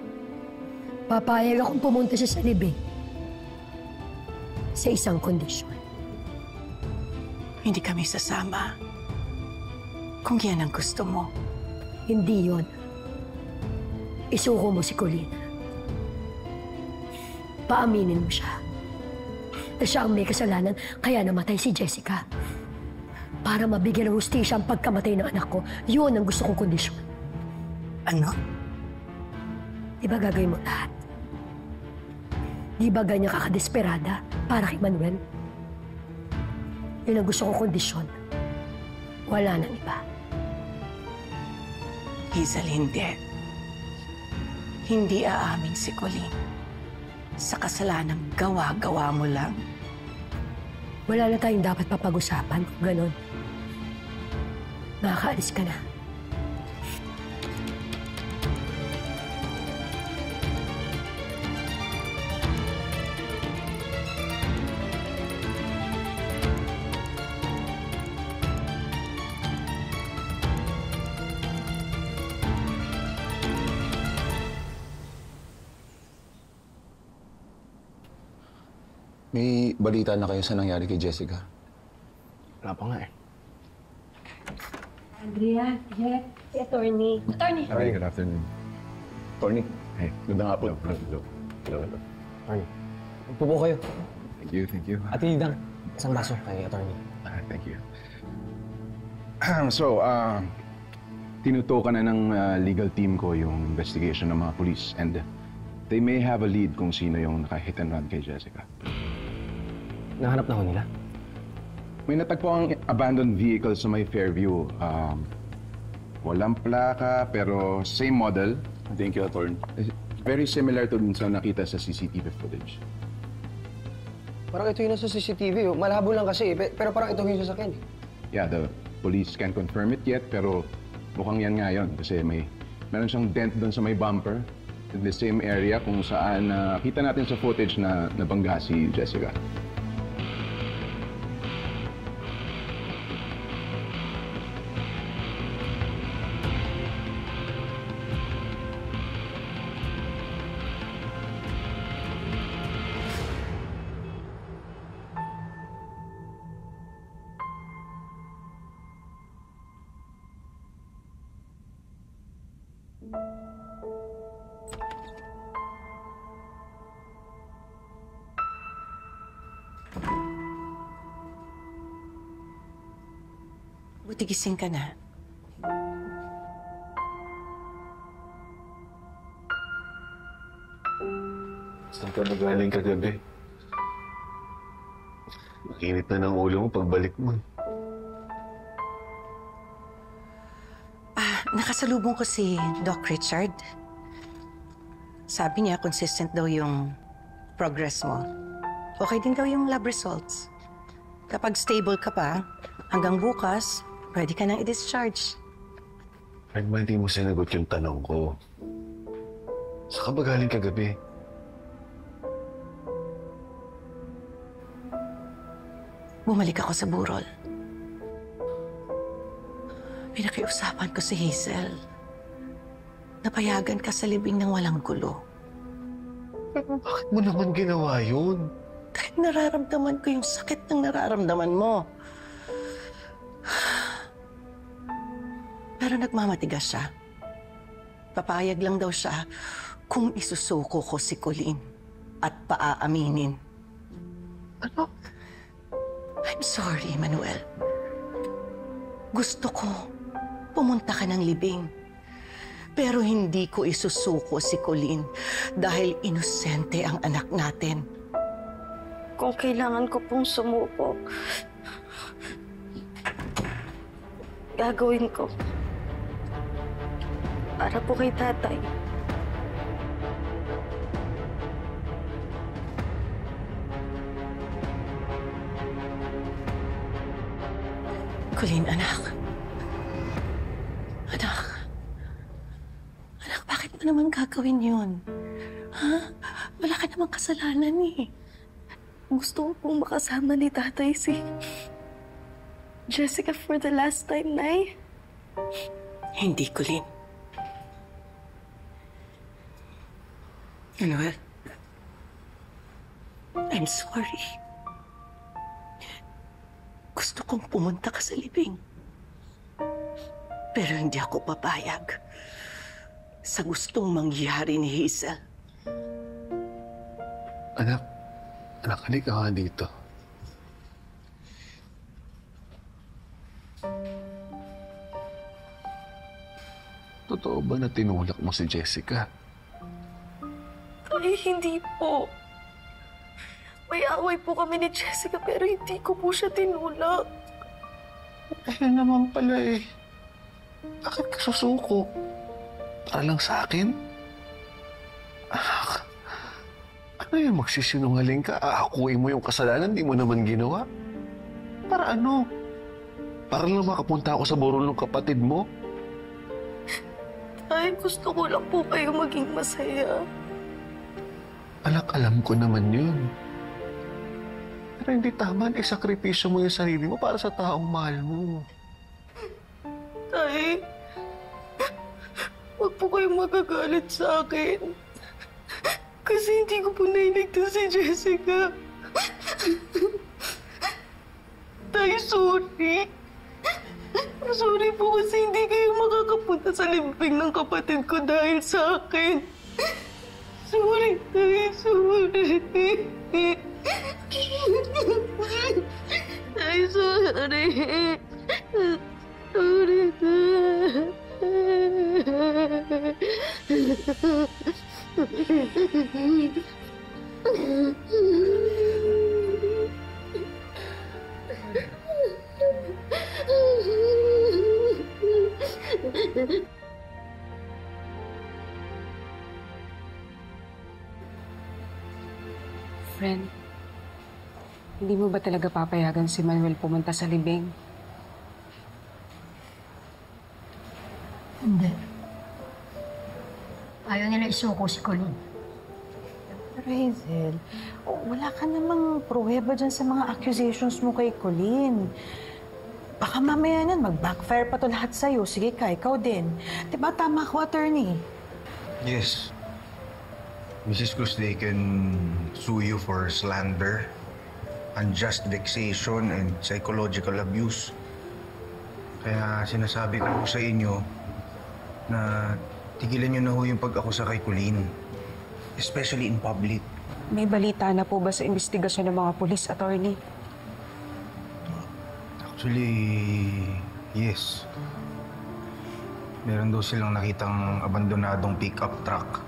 Papayag akong pumunta siya sa libing. Sa isang kondisyon. Hindi kami sasama. Kung yan ang gusto mo. Hindi yon. Isuko mo si Colleen. Paaminin mo siya. Na siya ang may kasalanan, kaya namatay si Jessica. Para mabigyan ng hustisya ang pagkamatay ng anak ko, yun ang gusto kong kondisyon. Ano? Di ba gagawin mo lahat? Di ba ganyan kakadesperada para kay Manuel? Yun ang gusto kong kondisyon. Wala nang iba. Hazel, hindi. Hindi aamin si Colleen. Sa kasalanang gawa-gawa mo lang. Wala na tayong dapat papag-usapan kung ganon. Nakakaalis ka na. May balita na kayo sa nangyari kay Jessica? Wala pa nga eh. Andrea, Jack, si attorney. Attorney! Hi, good afternoon. Tony. Hey, Gandang hapon. Hello. Attorney, upo po kayo. Thank you. Ate Lidang, isang baso kay attorney. Thank you. So, tinutukan na ng legal team ko yung investigation ng mga police and they may have a lead kung sino yung naka-hit and run kay Jessica. Nahanap na ho nila? May natagpo ang abandoned vehicle sa may Fairview. Walang plaka pero same model. Thank you, Attorney. Very similar to dun sa nakita sa CCTV footage. Parang ito yung nasa CCTV. Malabo lang kasi, pero parang ito yung sasakyan. Yeah, the police can't confirm it yet pero mukhang yan nga yun kasi meron siyang dent dun sa may bumper in the same area kung saan kita natin sa footage na nabangga si Jessica. Buti gising ka na. Saan ka nagaling kagabi? Makinit na ng ulo mo pagbalik mo. Nakasalubong ko si Doc Richard. Sabi niya, consistent daw yung progress mo. Okay din daw yung lab results. Kapag stable ka pa, hanggang bukas, pwede ka nang i-discharge. Fred, ba hindi mo sinagot yung tanong ko? Saan ka ba galing kagabi? Bumalik ako sa burol. Pinakiusapan ko si Hazel. Napayagan ka sa libing ng walang gulo. Pero bakit mo naman ginawa yun? Dahil nararamdaman ko yung sakit ng nararamdaman mo. Pero nagmamatigas siya. Papayag lang daw siya kung isusuko ko si Colleen at paaaminin. Ano? I'm sorry, Manuel. Gusto ko pumunta ka ng libing. Pero hindi ko isusuko si Colleen dahil inosente ang anak natin. Kung kailangan ko pong sumuko, gagawin ko. Para po kay tatay. Colleen, anak. Anak, bakit mo naman gagawin yun? Ha? Wala ka namang kasalanan eh. Gusto ko pong makasama ni tatay si Jessica for the last time, Nay. Hindi, Colleen. Manuel, I'm sorry. Gusto kong pumunta ka sa libing. Pero hindi ako papayag sa gustong mangyari ni Hazel. Anak, halika ka dito. Totoo ba na tinulak mo si Jessica? Ay, hindi po. May away po kami ni Jessica pero hindi ko po siya tinulak. Ayun naman pala eh. Bakit ka susuko? Para lang sa akin? Anak, ano yung magsisinungaling ka? Aakuin mo yung kasalanan, di mo naman ginawa? Para ano? Para lang makapunta ako sa burol ng kapatid mo? Ay, gusto ko lang po kayo maging masaya. Anak, alam ko naman yun. Pero hindi tama na isakripisyo mo yung sarili mo para sa taong mahal mo. Tay, huwag po kayong magagalit sa akin. Kasi hindi ko po nailigtas si Jessica. Tay, sorry. Sorry po kasi hindi kayo makakapunta sa limping ng kapatid ko dahil sa akin. Sorry, Tay. Sorry. Tay, sorry. Sorry, Friend, hindi mo ba talaga papayagan si Manuel pumunta sa libing? Hindi. Ayaw nila isuko si Colleen. Pero Hazel, wala ka namang pruweba dyan sa mga accusations mo kay Colleen. Baka mamaya nun, mag-backfire pa to lahat sa'yo. Sige ka, ikaw din. Diba tama ko, attorney? Yes. Mrs. Cruz, they can sue you for slander, unjust vexation, and psychological abuse. Kaya sinasabi ko po sa inyo na tigilan niyo na ho yung pag-akusa kay Colleen. Especially in public. May balita na po ba sa investigasyon ng mga pulis, attorney? Actually, yes. Meron daw silang nakitang abandonadong pick-up truck.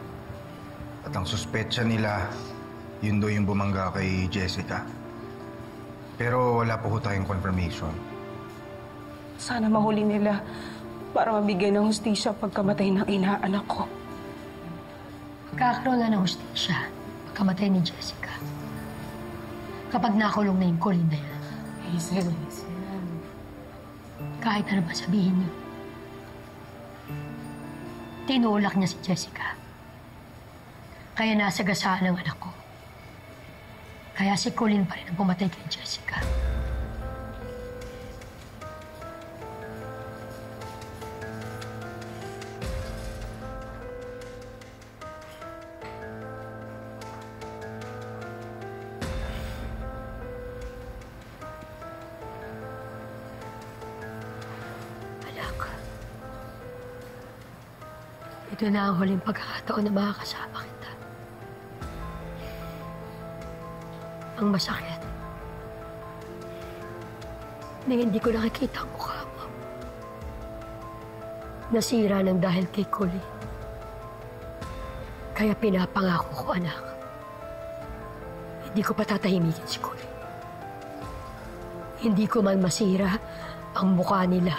At ang suspetsya nila, yun daw yung bumangga kay Jessica. Pero wala po tayong confirmation. Sana mahuli nila para mabigyan ng hustisya pagkamatay ng inaanak ko. Magkakaroon na ng hustisya pagkamatay ni Jessica. Kapag nakulong na yung Colleen na yan. Hazel. Kahit ano ba sabihin niyo. Tinulak niya si Jessica. Kaya nasagasaan ang anak ko. Kaya si Colleen pa rin ang pumatay kay Jessica. Anak, ito na ang huling pagkakataon na makakasama kita. Ang masakit na hindi ko nakikita ang mukha mo. Nasira ng dahil kay Colleen. Kaya pinapangako ko, anak, hindi ko patatahimikin si Colleen. Hindi ko man masira ang mukha nila.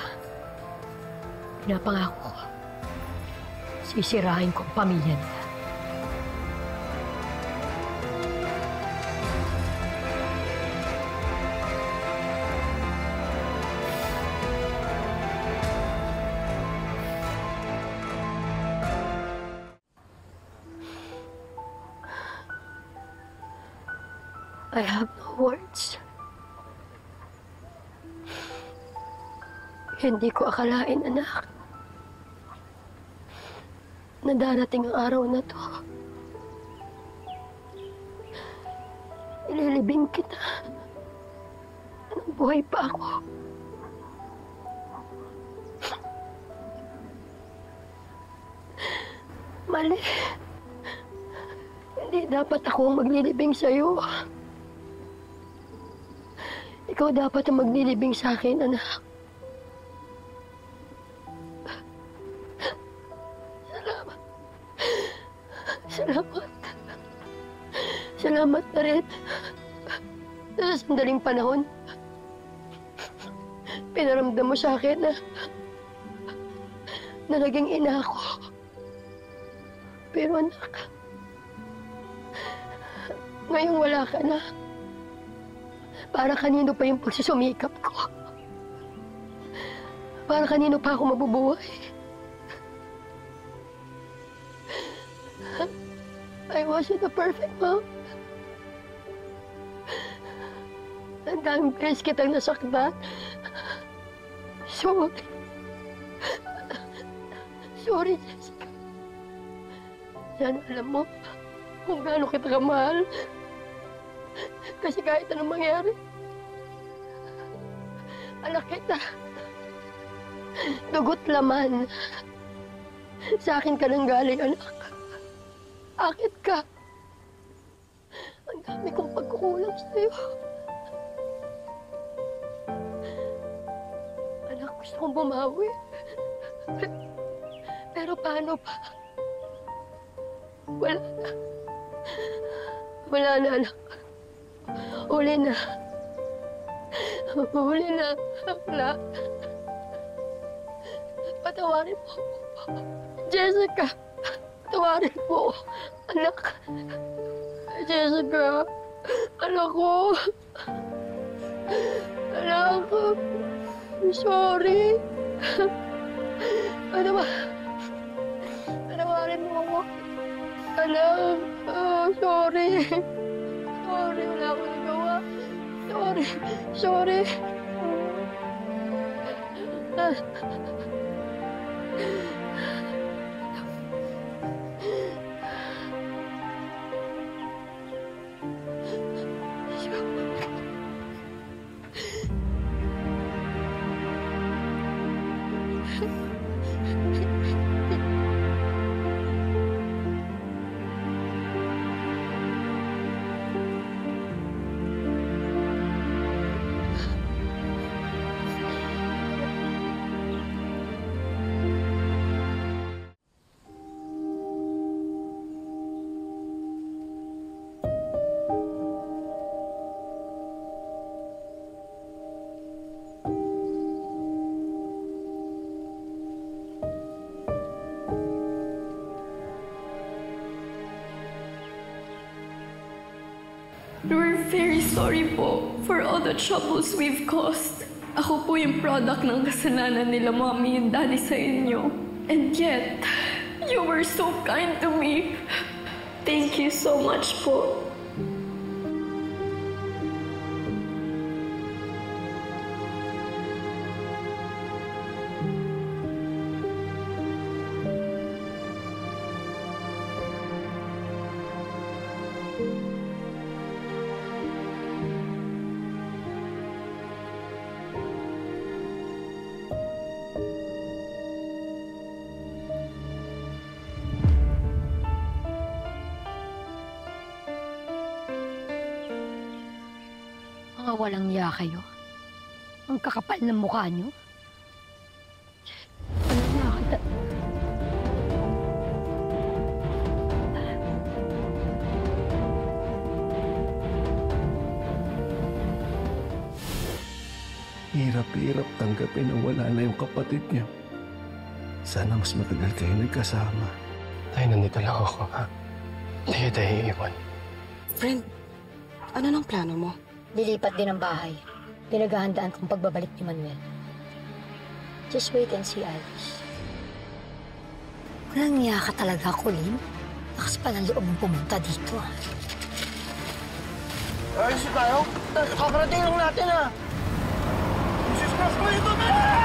Pinapangako ko, sisirahin ko ang pamilya nila. I have no words. Hindi ko akalain, anak, na darating ang araw na to. Ililibing kita nang buhay pa ako. Mali. Hindi dapat ako ang maglilibing sa'yo. Ikaw dapat ang maglilibing sa akin, anak. Salamat. Salamat. Salamat na rin. Sa sandaling panahon, pinaramdam mo sa akin na naging ina ako. Pero anak, ngayong wala ka na. Para kanino pa yung pagsusumikap ko? Para kanino pa ako mabubuhay? I wasn't a perfect mom. Ang daming beses kitang nasaktan. Sorry. Sorry, Jessica. Sana alam mo kung gaano kita kamahal. Kasi kahit anong mangyari, anak kita. dugo't laman. Sa akin ka nang galing, anak. Akit ka. Ang dami kong pagkukulang sa'yo. Anak, gusto kong bumawi. Pero paano pa? Wala na. Wala na, anak. Uli na. Uli na. Wala. Patawarin mo. Jessica, patawarin mo. Anak. Jessica, anak ko. Anak ko. Sorry. Patawarin mo ako. Anak, sorry. Sorry, wala akong nagawa. Sorry. Sorry. We're very sorry po for all the troubles we've caused. Ako po yung product ng kasalanan nila Mommy and Daddy sa inyo. And yet, you were so kind to me. Thank you so much po. Mga walang iya kayo. Ang kakapal ng mukha niyo. Ano na kita? Hirap-hirap tanggapin na wala na yung kapatid niya. Sana mas matagal kayo nagkasama. Tay, nandito lang ako, ha? Hindi tayo iiwan. Friend, ano nang plano mo? Lilipat din ang bahay. Pinaghahandaan kong pagbabalik ni Manuel. Just wait and see, Alice. Walang niya ka talaga, Colleen. Lakas pa ng loob mong pumunta dito. Ayos tayo? Kakarating lang natin, ha? Jesus Christ, ko ito, man!